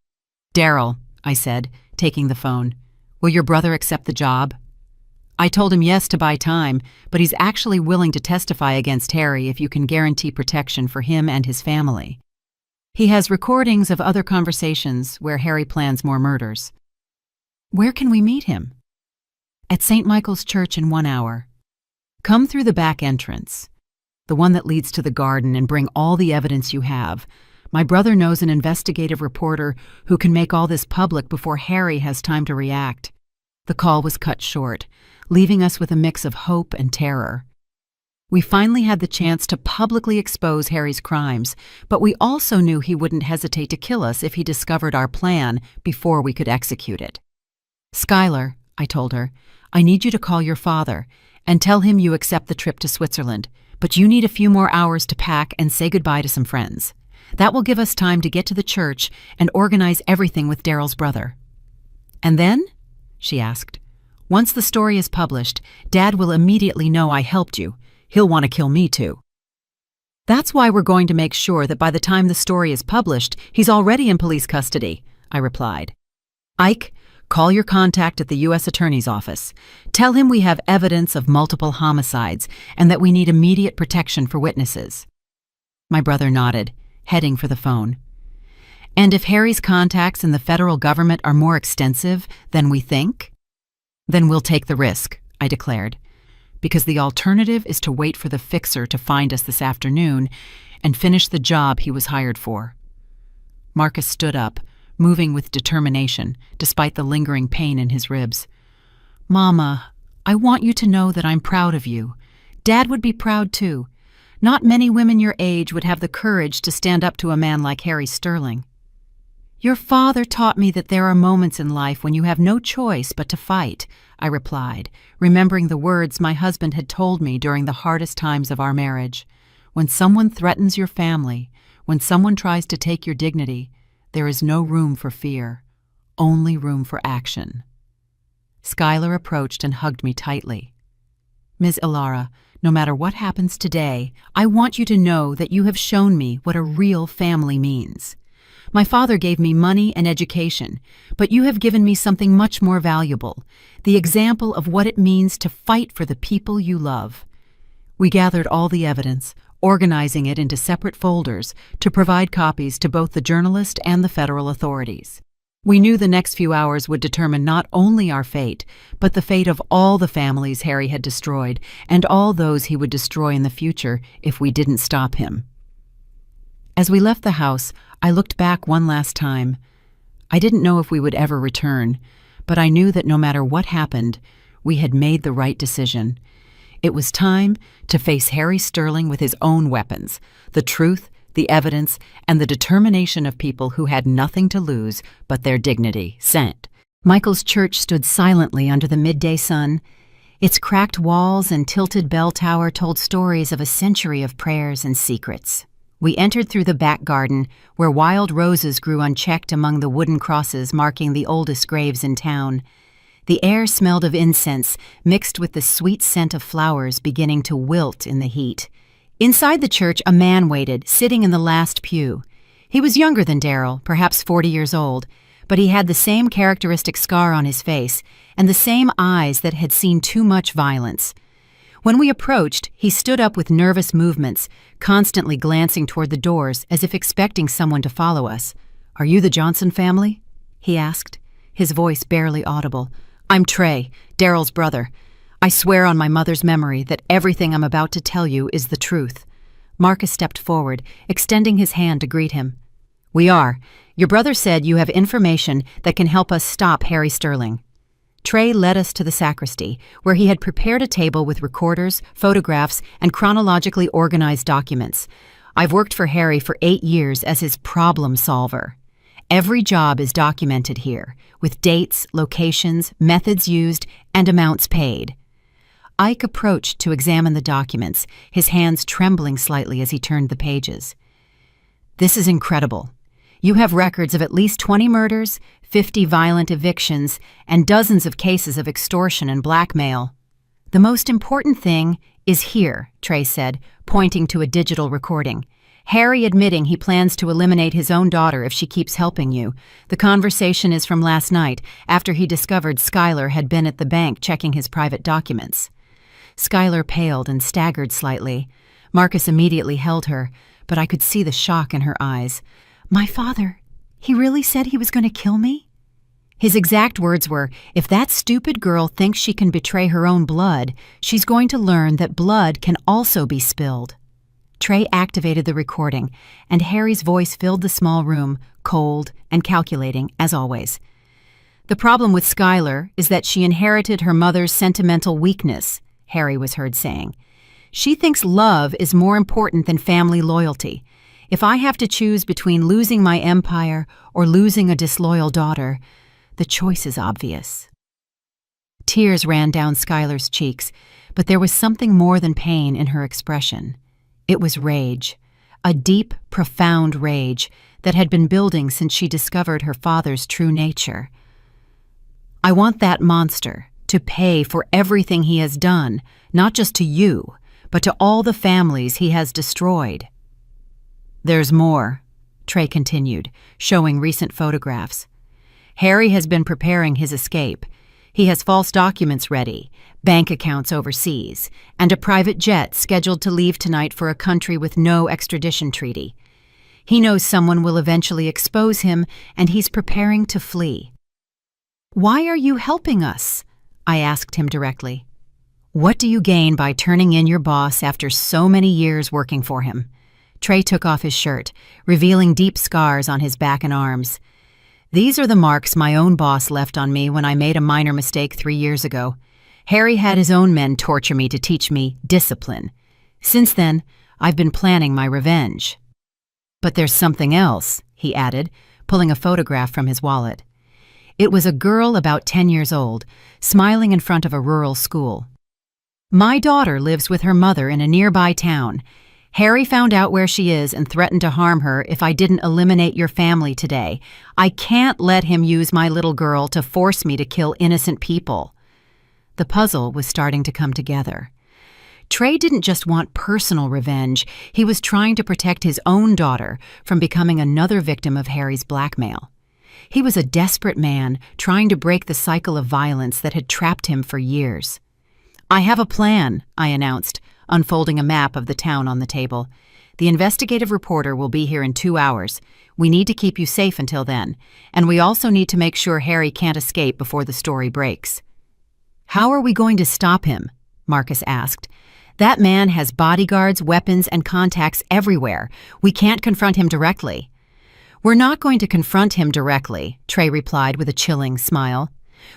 Daryl, I said, taking the phone, will your brother accept the job? I told him yes to buy time, but he's actually willing to testify against Harry if you can guarantee protection for him and his family. He has recordings of other conversations where Harry plans more murders. Where can we meet him? At St. Michael's Church in 1 hour. Come through the back entrance, the one that leads to the garden, and bring all the evidence you have. My brother knows an investigative reporter who can make all this public before Harry has time to react. The call was cut short, leaving us with a mix of hope and terror. We finally had the chance to publicly expose Harry's crimes, but we also knew he wouldn't hesitate to kill us if he discovered our plan before we could execute it. Schuyler, I told her, I need you to call your father and tell him you accept the trip to Switzerland, but you need a few more hours to pack and say goodbye to some friends. That will give us time to get to the church and organize everything with Daryl's brother. And then? She asked. Once the story is published, Dad will immediately know I helped you. He'll want to kill me too. That's why we're going to make sure that by the time the story is published, he's already in police custody, I replied. Ike, call your contact at the U.S. Attorney's Office. Tell him we have evidence of multiple homicides and that we need immediate protection for witnesses. My brother nodded, heading for the phone. And if Harry's contacts in the federal government are more extensive than we think? Then we'll take the risk, I declared, because the alternative is to wait for the fixer to find us this afternoon and finish the job he was hired for. Marcus stood up, moving with determination, despite the lingering pain in his ribs. Mama, I want you to know that I'm proud of you. Dad would be proud too. Not many women your age would have the courage to stand up to a man like Harry Sterling. Your father taught me that there are moments in life when you have no choice but to fight, I replied, remembering the words my husband had told me during the hardest times of our marriage. When someone threatens your family, when someone tries to take your dignity, there is no room for fear, only room for action. Schuyler approached and hugged me tightly. Ms. Ilara, no matter what happens today, I want you to know that you have shown me what a real family means. My father gave me money and education, but you have given me something much more valuable, the example of what it means to fight for the people you love. We gathered all the evidence, organizing it into separate folders to provide copies to both the journalist and the federal authorities. We knew the next few hours would determine not only our fate, but the fate of all the families Harry had destroyed and all those he would destroy in the future if we didn't stop him. As we left the house, I looked back one last time. I didn't know if we would ever return, but I knew that no matter what happened, we had made the right decision. It was time to face Harry Sterling with his own weapons, the truth, the evidence, and the determination of people who had nothing to lose but their dignity. St. Michael's Church stood silently under the midday sun. Its cracked walls and tilted bell tower told stories of a century of prayers and secrets. We entered through the back garden, where wild roses grew unchecked among the wooden crosses marking the oldest graves in town. The air smelled of incense, mixed with the sweet scent of flowers beginning to wilt in the heat. Inside the church, a man waited, sitting in the last pew. He was younger than Daryl, perhaps 40 years old, but he had the same characteristic scar on his face and the same eyes that had seen too much violence. When we approached, he stood up with nervous movements, constantly glancing toward the doors as if expecting someone to follow us. "Are you the Johnson family?" he asked, his voice barely audible. "I'm Trey, Daryl's brother. I swear on my mother's memory that everything I'm about to tell you is the truth." Marcus stepped forward, extending his hand to greet him. "We are. Your brother said you have information that can help us stop Harry Sterling." Trey led us to the sacristy, where he had prepared a table with recorders, photographs, and chronologically organized documents. I've worked for Harry for 8 years as his problem solver. Every job is documented here, with dates, locations, methods used, and amounts paid. Ike approached to examine the documents, his hands trembling slightly as he turned the pages. "This is incredible. You have records of at least 20 murders, 50 violent evictions, and dozens of cases of extortion and blackmail. The most important thing is here," Trey said, pointing to a digital recording. "Harry admitting he plans to eliminate his own daughter if she keeps helping you. The conversation is from last night, after he discovered Skylar had been at the bank checking his private documents." Skylar paled and staggered slightly. Marcus immediately held her, but I could see the shock in her eyes. "My father, he really said he was going to kill me?" His exact words were, "If that stupid girl thinks she can betray her own blood, she's going to learn that blood can also be spilled." Trey activated the recording, and Harry's voice filled the small room, cold and calculating, as always. "The problem with Skylar is that she inherited her mother's sentimental weakness," Harry was heard saying. "She thinks love is more important than family loyalty. If I have to choose between losing my empire or losing a disloyal daughter, the choice is obvious." Tears ran down Skylar's cheeks, but there was something more than pain in her expression. It was rage, a deep, profound rage that had been building since she discovered her father's true nature. "I want that monster to pay for everything he has done, not just to you, but to all the families he has destroyed." "There's more," Trey continued, showing recent photographs. "Harry has been preparing his escape. He has false documents ready, bank accounts overseas, and a private jet scheduled to leave tonight for a country with no extradition treaty. He knows someone will eventually expose him, and he's preparing to flee." "Why are you helping us?" I asked him directly. "What do you gain by turning in your boss after so many years working for him?" Trey took off his shirt, revealing deep scars on his back and arms. "These are the marks my own boss left on me when I made a minor mistake 3 years ago. Harry had his own men torture me to teach me discipline. Since then, I've been planning my revenge." "But there's something else," he added, pulling a photograph from his wallet. It was a girl about 10 years old, smiling in front of a rural school. "My daughter lives with her mother in a nearby town. Harry found out where she is and threatened to harm her if I didn't eliminate your family today. I can't let him use my little girl to force me to kill innocent people." The puzzle was starting to come together. Trey didn't just want personal revenge, he was trying to protect his own daughter from becoming another victim of Harry's blackmail. He was a desperate man trying to break the cycle of violence that had trapped him for years. "I have a plan," I announced, unfolding a map of the town on the table. "The investigative reporter will be here in 2 hours. We need to keep you safe until then, and we also need to make sure Harry can't escape before the story breaks." "How are we going to stop him?" Marcus asked. "That man has bodyguards, weapons, and contacts everywhere. We can't confront him directly." "We're not going to confront him directly," Trey replied with a chilling smile.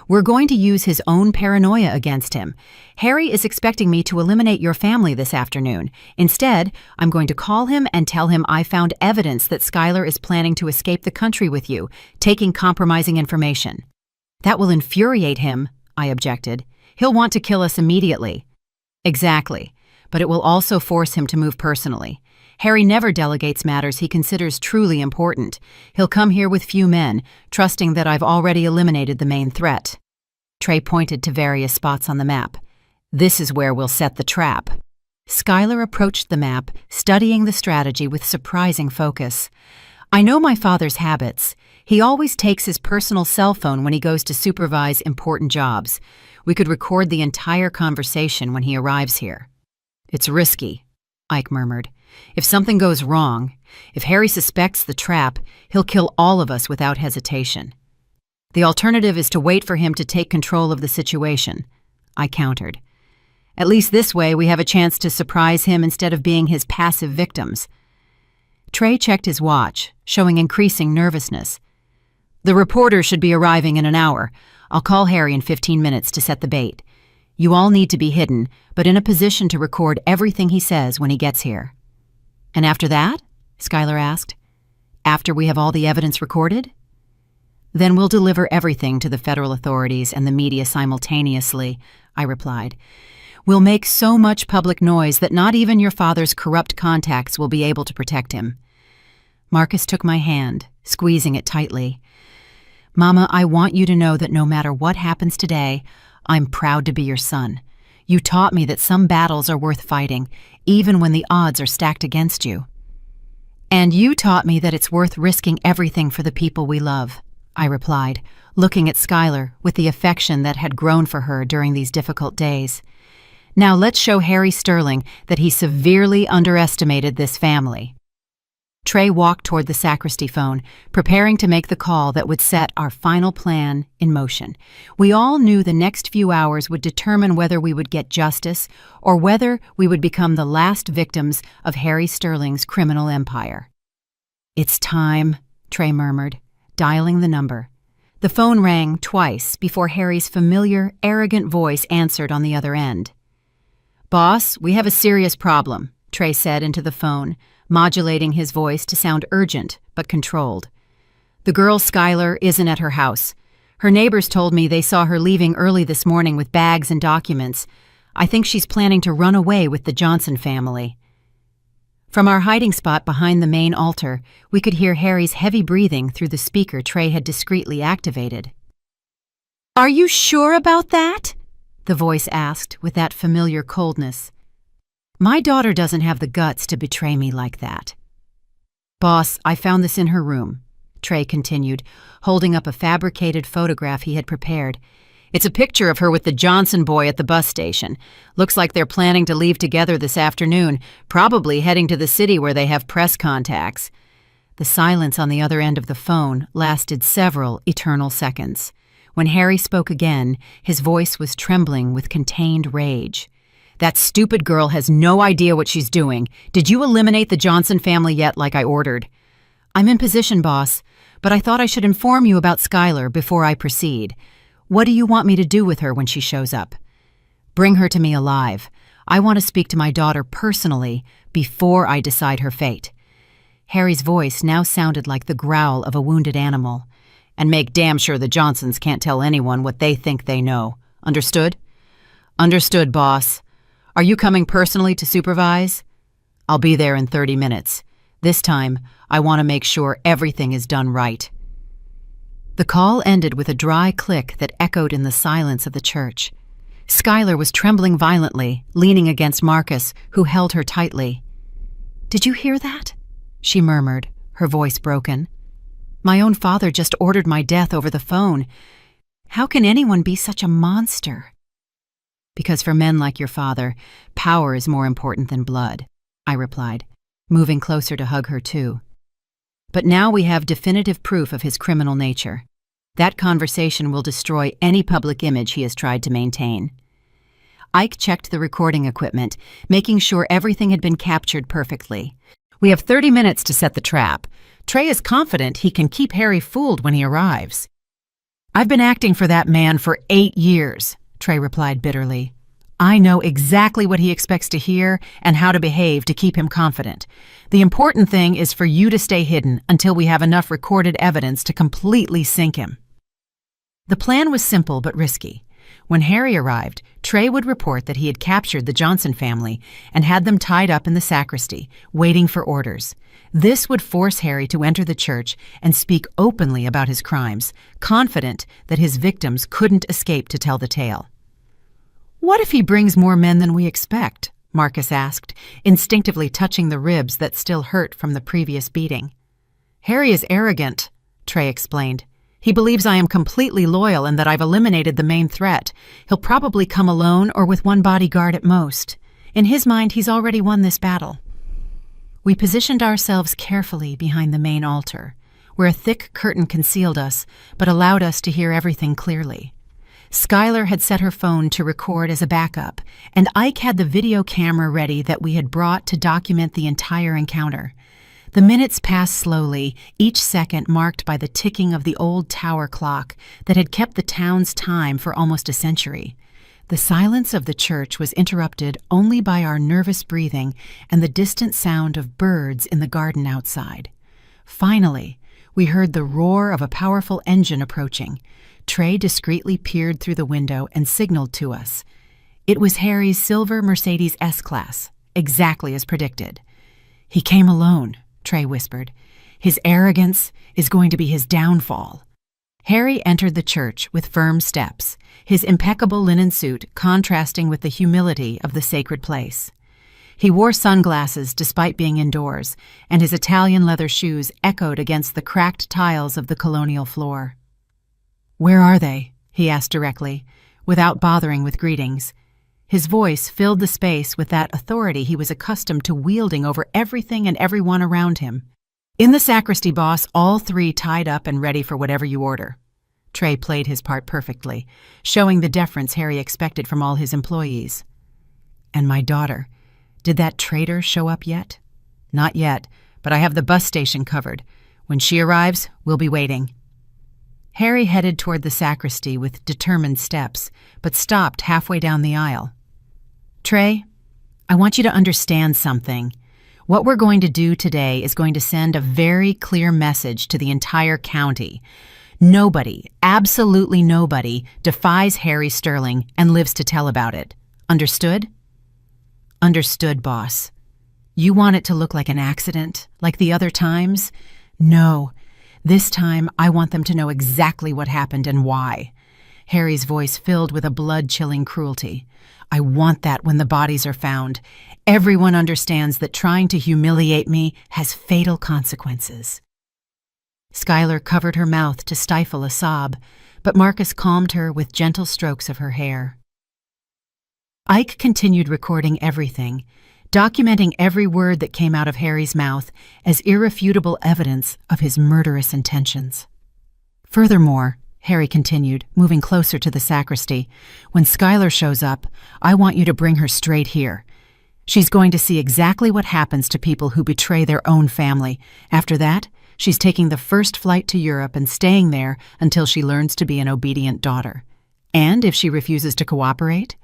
"We're going to use his own paranoia against him. Harry is expecting me to eliminate your family this afternoon. Instead, I'm going to call him and tell him I found evidence that Skylar is planning to escape the country with you, taking compromising information." "That will infuriate him," I objected. "He'll want to kill us immediately." "Exactly, but it will also force him to move personally. Harry never delegates matters he considers truly important. He'll come here with few men, trusting that I've already eliminated the main threat. Trey pointed to various spots on the map. This is where we'll set the trap. Skylar approached the map, studying the strategy with surprising focus. I know my father's habits. He always takes his personal cell phone when he goes to supervise important jobs. We could record the entire conversation when he arrives here. It's risky, Ike murmured. If something goes wrong, if Harry suspects the trap, he'll kill all of us without hesitation. The alternative is to wait for him to take control of the situation, I countered. At least this way we have a chance to surprise him instead of being his passive victims. Trey checked his watch, showing increasing nervousness. The reporter should be arriving in an hour. I'll call Harry in 15 minutes to set the bait. You all need to be hidden, but in a position to record everything he says when he gets here. And after that? Skylar asked. After we have all the evidence recorded? Then we'll deliver everything to the federal authorities and the media simultaneously, I replied. We'll make so much public noise that not even your father's corrupt contacts will be able to protect him. Marcus took my hand, squeezing it tightly. Mama, I want you to know that no matter what happens today, I'm proud to be your son. You taught me that some battles are worth fighting, even when the odds are stacked against you. And you taught me that it's worth risking everything for the people we love, I replied, looking at Skylar with the affection that had grown for her during these difficult days. Now let's show Harry Sterling that he severely underestimated this family. Trey walked toward the sacristy phone, preparing to make the call that would set our final plan in motion. We all knew the next few hours would determine whether we would get justice or whether we would become the last victims of Harry Sterling's criminal empire. It's time, Trey murmured, dialing the number. The phone rang twice before Harry's familiar, arrogant voice answered on the other end. Boss, we have a serious problem, Trey said into the phone, modulating his voice to sound urgent but controlled. The girl Skylar isn't at her house. Her neighbors told me they saw her leaving early this morning with bags and documents. I think she's planning to run away with the Johnson family. From our hiding spot behind the main altar, we could hear Harry's heavy breathing through the speaker Trey had discreetly activated. Are you sure about that? The voice asked with that familiar coldness. My daughter doesn't have the guts to betray me like that. Boss, I found this in her room, Trey continued, holding up a fabricated photograph he had prepared. It's a picture of her with the Johnson boy at the bus station. Looks like they're planning to leave together this afternoon, probably heading to the city where they have press contacts. The silence on the other end of the phone lasted several eternal seconds. When Harry spoke again, his voice was trembling with contained rage. That stupid girl has no idea what she's doing. Did you eliminate the Johnson family yet like I ordered? I'm in position, boss, but I thought I should inform you about Skylar before I proceed. What do you want me to do with her when she shows up? Bring her to me alive. I want to speak to my daughter personally before I decide her fate. Harry's voice now sounded like the growl of a wounded animal. And make damn sure the Johnsons can't tell anyone what they think they know. Understood? Understood, boss. Are you coming personally to supervise? I'll be there in 30 minutes. This time, I want to make sure everything is done right. The call ended with a dry click that echoed in the silence of the church. Skylar was trembling violently, leaning against Marcus, who held her tightly. Did you hear that? She murmured, her voice broken. My own father just ordered my death over the phone. How can anyone be such a monster? Because for men like your father, power is more important than blood, I replied, moving closer to hug her too. But now we have definitive proof of his criminal nature. That conversation will destroy any public image he has tried to maintain. Ike checked the recording equipment, making sure everything had been captured perfectly. We have 30 minutes to set the trap. Trey is confident he can keep Harry fooled when he arrives. I've been acting for that man for 8 years, Trey replied bitterly. I know exactly what he expects to hear and how to behave to keep him confident. The important thing is for you to stay hidden until we have enough recorded evidence to completely sink him. The plan was simple but risky. When Harry arrived, Trey would report that he had captured the Johnson family and had them tied up in the sacristy, waiting for orders. This would force Harry to enter the church and speak openly about his crimes, confident that his victims couldn't escape to tell the tale. "What if he brings more men than we expect?" Marcus asked, instinctively touching the ribs that still hurt from the previous beating. "Harry is arrogant," Trey explained. "He believes I am completely loyal and that I've eliminated the main threat. He'll probably come alone or with one bodyguard at most. In his mind, he's already won this battle." We positioned ourselves carefully behind the main altar, where a thick curtain concealed us but allowed us to hear everything clearly. Skylar had set her phone to record as a backup, and Ike had the video camera ready that we had brought to document the entire encounter. The minutes passed slowly, each second marked by the ticking of the old tower clock that had kept the town's time for almost a century. The silence of the church was interrupted only by our nervous breathing and the distant sound of birds in the garden outside. Finally, we heard the roar of a powerful engine approaching. Trey discreetly peered through the window and signaled to us. It was Harry's silver Mercedes S-Class, exactly as predicted. "He came alone," Trey whispered. "His arrogance is going to be his downfall." Harry entered the church with firm steps, his impeccable linen suit contrasting with the humility of the sacred place. He wore sunglasses despite being indoors, and his Italian leather shoes echoed against the cracked tiles of the colonial floor. "Where are they?" he asked directly, without bothering with greetings. His voice filled the space with that authority he was accustomed to wielding over everything and everyone around him. "In the sacristy, boss, all three tied up and ready for whatever you order." Trey played his part perfectly, showing the deference Harry expected from all his employees. "And my daughter, did that traitor show up yet?" "Not yet, but I have the bus station covered. When she arrives, we'll be waiting." Harry headed toward the sacristy with determined steps, but stopped halfway down the aisle. "Trey, I want you to understand something. What we're going to do today is going to send a very clear message to the entire county. Nobody, absolutely nobody, defies Harry Sterling and lives to tell about it. Understood?" "Understood, boss. You want it to look like an accident, like the other times?" "No. This time, I want them to know exactly what happened and why." Harry's voice filled with a blood-chilling cruelty. "I want that when the bodies are found. Everyone understands that trying to humiliate me has fatal consequences." Skylar covered her mouth to stifle a sob, but Marcus calmed her with gentle strokes of her hair. Ike continued recording everything, documenting every word that came out of Harry's mouth as irrefutable evidence of his murderous intentions. "Furthermore," Harry continued, moving closer to the sacristy, "when Skylar shows up, I want you to bring her straight here. She's going to see exactly what happens to people who betray their own family. After that, she's taking the first flight to Europe and staying there until she learns to be an obedient daughter. And if she refuses to cooperate..."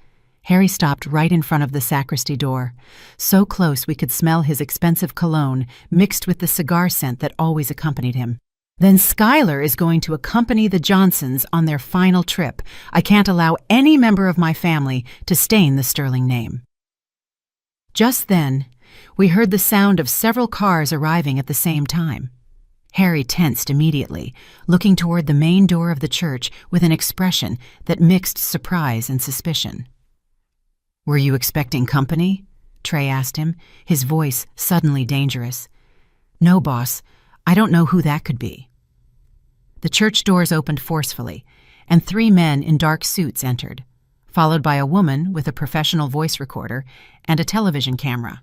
Harry stopped right in front of the sacristy door, so close we could smell his expensive cologne mixed with the cigar scent that always accompanied him. "Then Skylar is going to accompany the Johnsons on their final trip. I can't allow any member of my family to stain the Sterling name." Just then, we heard the sound of several cars arriving at the same time. Harry tensed immediately, looking toward the main door of the church with an expression that mixed surprise and suspicion. "Were you expecting company?" Trey asked him, his voice suddenly dangerous. "No, boss. I don't know who that could be." The church doors opened forcefully, and 3 men in dark suits entered, followed by a woman with a professional voice recorder and a television camera.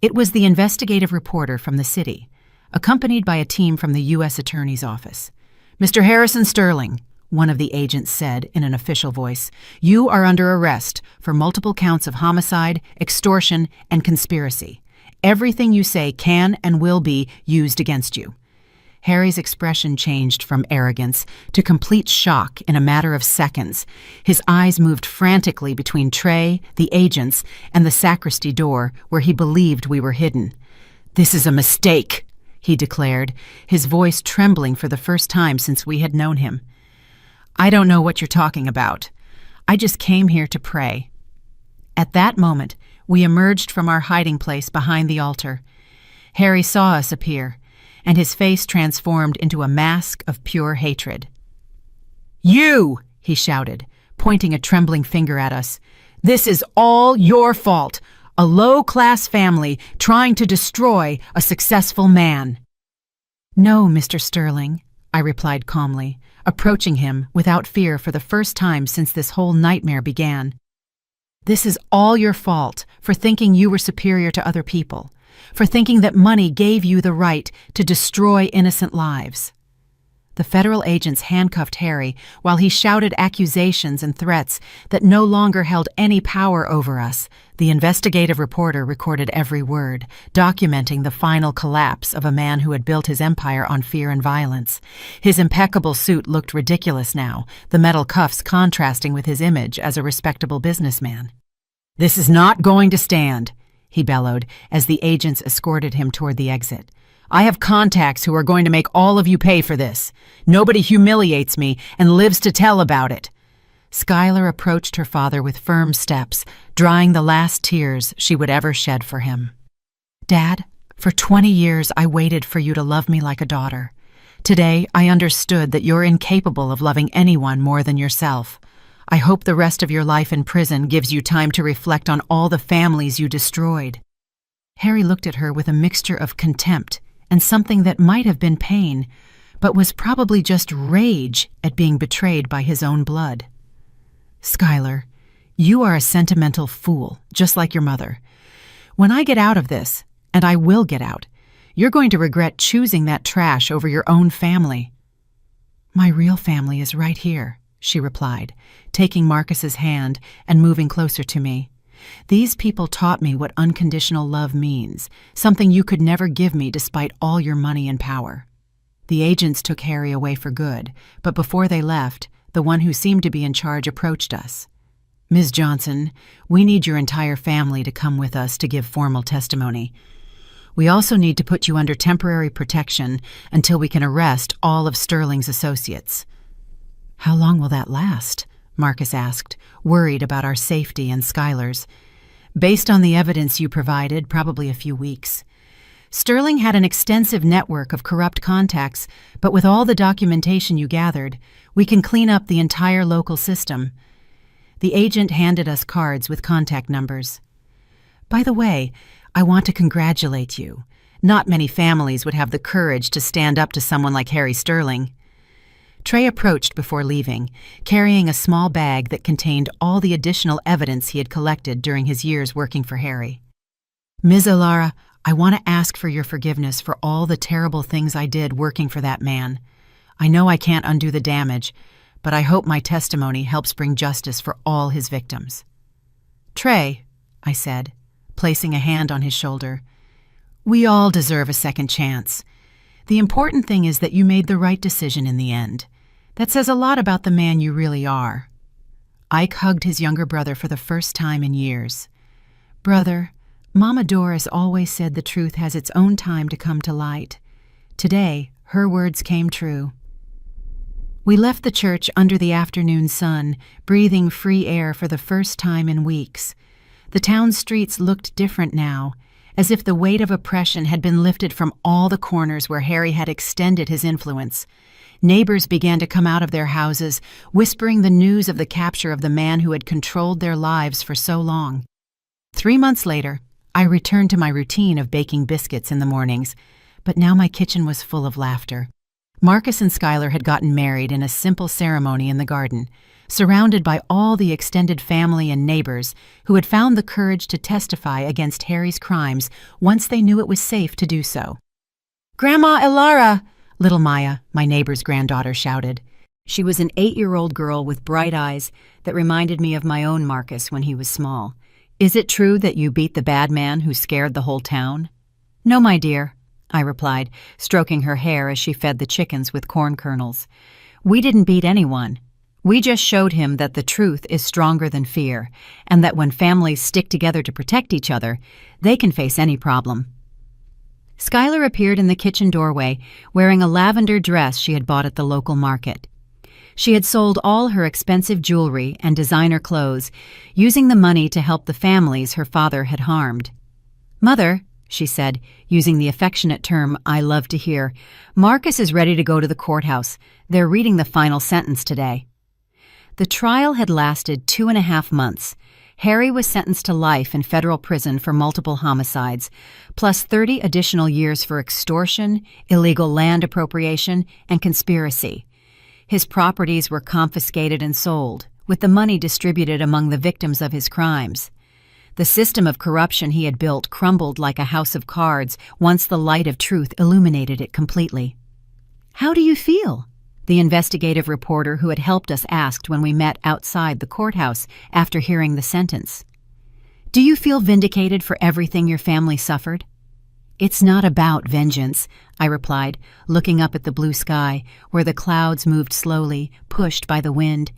It was the investigative reporter from the city, accompanied by a team from the U.S. Attorney's Office. "Mr. Harrison Sterling," one of the agents said in an official voice, "you are under arrest for multiple counts of homicide, extortion, and conspiracy. Everything you say can and will be used against you." Harry's expression changed from arrogance to complete shock in a matter of seconds. His eyes moved frantically between Trey, the agents, and the sacristy door where he believed we were hidden. "This is a mistake," he declared, his voice trembling for the first time since we had known him. "I don't know what you're talking about. I just came here to pray." At that moment, we emerged from our hiding place behind the altar. Harry saw us appear, and his face transformed into a mask of pure hatred. "You!" he shouted, pointing a trembling finger at us. "This is all your fault. A low-class family trying to destroy a successful man." "No, Mr. Sterling," I replied calmly, approaching him without fear for the first time since this whole nightmare began. "This is all your fault for thinking you were superior to other people, for thinking that money gave you the right to destroy innocent lives." The federal agents handcuffed Harry while he shouted accusations and threats that no longer held any power over us. The investigative reporter recorded every word, documenting the final collapse of a man who had built his empire on fear and violence. His impeccable suit looked ridiculous now, the metal cuffs contrasting with his image as a respectable businessman. "This is not going to stand," he bellowed as the agents escorted him toward the exit. "I have contacts who are going to make all of you pay for this. Nobody humiliates me and lives to tell about it." Skylar approached her father with firm steps, drying the last tears she would ever shed for him. "Dad, for 20 years I waited for you to love me like a daughter. Today I understood that you're incapable of loving anyone more than yourself. I hope the rest of your life in prison gives you time to reflect on all the families you destroyed." Harry looked at her with a mixture of contempt and something that might have been pain, but was probably just rage at being betrayed by his own blood. "Skylar, you are a sentimental fool, just like your mother. When I get out of this, and I will get out, you're going to regret choosing that trash over your own family." "My real family is right here," she replied, taking Marcus's hand and moving closer to me. "These people taught me what unconditional love means, something you could never give me despite all your money and power." The agents took Harry away for good, but before they left, the one who seemed to be in charge approached us. "Ms. Johnson, we need your entire family to come with us to give formal testimony. We also need to put you under temporary protection until we can arrest all of Sterling's associates." "How long will that last?" Marcus asked, worried about our safety and Skylar's. "Based on the evidence you provided, probably a few weeks. Sterling had an extensive network of corrupt contacts, but with all the documentation you gathered, we can clean up the entire local system." The agent handed us cards with contact numbers. "By the way, I want to congratulate you. Not many families would have the courage to stand up to someone like Harry Sterling." Trey approached before leaving, carrying a small bag that contained all the additional evidence he had collected during his years working for Harry. "Ms. Alara, I want to ask for your forgiveness for all the terrible things I did working for that man. I know I can't undo the damage, but I hope my testimony helps bring justice for all his victims." "Trey," I said, placing a hand on his shoulder, "we all deserve a second chance. The important thing is that you made the right decision in the end. That says a lot about the man you really are." Ike hugged his younger brother for the first time in years. "Brother, Mama Doris always said the truth has its own time to come to light. Today, her words came true." We left the church under the afternoon sun, breathing free air for the first time in weeks. The town streets looked different now, as if the weight of oppression had been lifted from all the corners where Harry had extended his influence. Neighbors began to come out of their houses, whispering the news of the capture of the man who had controlled their lives for so long. 3 months later, I returned to my routine of baking biscuits in the mornings, but now my kitchen was full of laughter. Marcus and Skylar had gotten married in a simple ceremony in the garden, surrounded by all the extended family and neighbors who had found the courage to testify against Harry's crimes once they knew it was safe to do so. "Grandma Elara!" Little Maya, my neighbor's granddaughter, shouted. She was an 8-year-old girl with bright eyes that reminded me of my own Marcus when he was small. "Is it true that you beat the bad man who scared the whole town?" "No, my dear," I replied, stroking her hair as she fed the chickens with corn kernels. "We didn't beat anyone. We just showed him that the truth is stronger than fear, and that when families stick together to protect each other, they can face any problem." Skylar appeared in the kitchen doorway, wearing a lavender dress she had bought at the local market. She had sold all her expensive jewelry and designer clothes, using the money to help the families her father had harmed. "Mother," she said, using the affectionate term I love to hear, "Marcus is ready to go to the courthouse. They're reading the final sentence today." The trial had lasted 2.5 months. Harry was sentenced to life in federal prison for multiple homicides, plus 30 additional years for extortion, illegal land appropriation, and conspiracy. His properties were confiscated and sold, with the money distributed among the victims of his crimes. The system of corruption he had built crumbled like a house of cards once the light of truth illuminated it completely. "How do you feel?" the investigative reporter who had helped us asked when we met outside the courthouse after hearing the sentence. "Do you feel vindicated for everything your family suffered?" "It's not about vengeance," I replied, looking up at the blue sky, where the clouds moved slowly, pushed by the wind.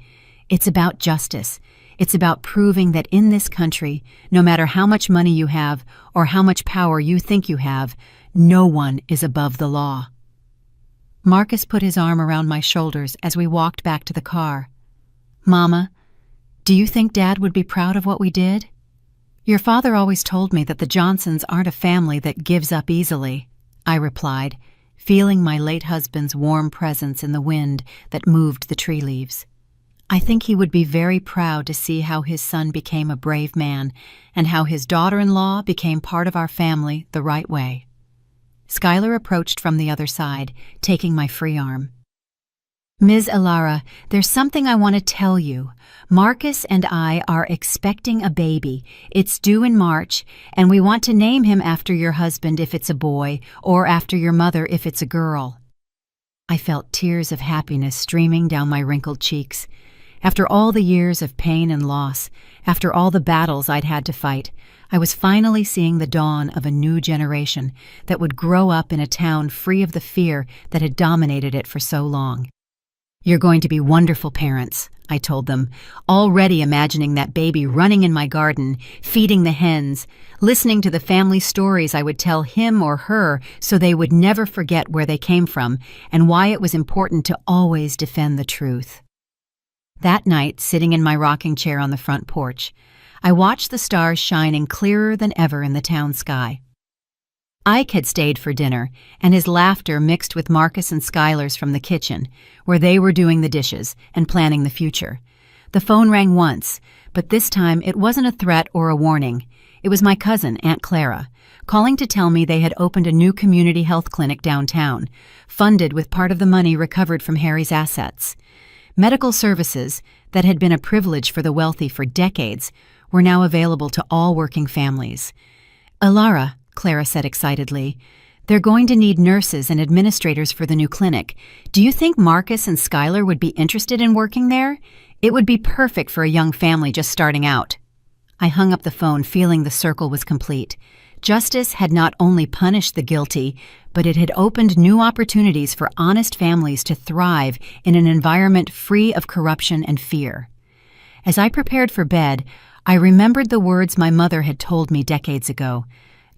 "It's about justice. It's about proving that in this country, no matter how much money you have or how much power you think you have, no one is above the law." Marcus put his arm around my shoulders as we walked back to the car. "Mama, do you think Dad would be proud of what we did?" "Your father always told me that the Johnsons aren't a family that gives up easily," I replied, feeling my late husband's warm presence in the wind that moved the tree leaves. "I think he would be very proud to see how his son became a brave man and how his daughter-in-law became part of our family the right way." Skylar approached from the other side, taking my free arm. "Ms. Elara, there's something I want to tell you. Marcus and I are expecting a baby. It's due in March, and we want to name him after your husband if it's a boy, or after your mother if it's a girl." I felt tears of happiness streaming down my wrinkled cheeks. After all the years of pain and loss, after all the battles I'd had to fight, I was finally seeing the dawn of a new generation that would grow up in a town free of the fear that had dominated it for so long. "You're going to be wonderful parents," I told them, already imagining that baby running in my garden, feeding the hens, listening to the family stories I would tell him or her so they would never forget where they came from and why it was important to always defend the truth. That night, sitting in my rocking chair on the front porch, I watched the stars shining clearer than ever in the town sky. Ike had stayed for dinner, and his laughter mixed with Marcus and Skylar's from the kitchen, where they were doing the dishes and planning the future. The phone rang once, but this time it wasn't a threat or a warning. It was my cousin, Aunt Clara, calling to tell me they had opened a new community health clinic downtown, funded with part of the money recovered from Harry's assets. Medical services, that had been a privilege for the wealthy for decades, were now available to all working families. "Elara," Clara said excitedly, "they're going to need nurses and administrators for the new clinic. Do you think Marcus and Skylar would be interested in working there? It would be perfect for a young family just starting out." I hung up the phone feeling the circle was complete. Justice had not only punished the guilty, but it had opened new opportunities for honest families to thrive in an environment free of corruption and fear. As I prepared for bed, I remembered the words my mother had told me decades ago.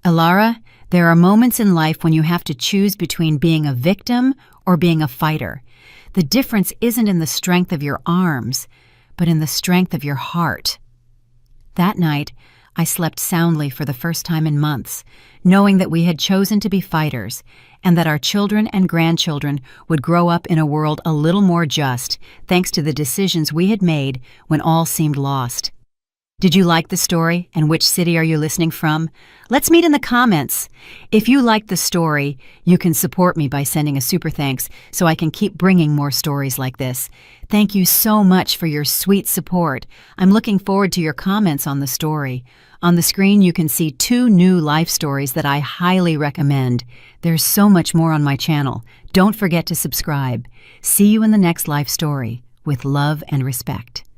"Elara, there are moments in life when you have to choose between being a victim or being a fighter. The difference isn't in the strength of your arms, but in the strength of your heart." That night, I slept soundly for the first time in months, knowing that we had chosen to be fighters, and that our children and grandchildren would grow up in a world a little more just, thanks to the decisions we had made when all seemed lost. Did you like the story, and which city are you listening from? Let's meet in the comments. If you liked the story, you can support me by sending a super thanks so I can keep bringing more stories like this. Thank you so much for your sweet support. I'm looking forward to your comments on the story. On the screen, you can see 2 new life stories that I highly recommend. There's so much more on my channel. Don't forget to subscribe. See you in the next life story. With love and respect.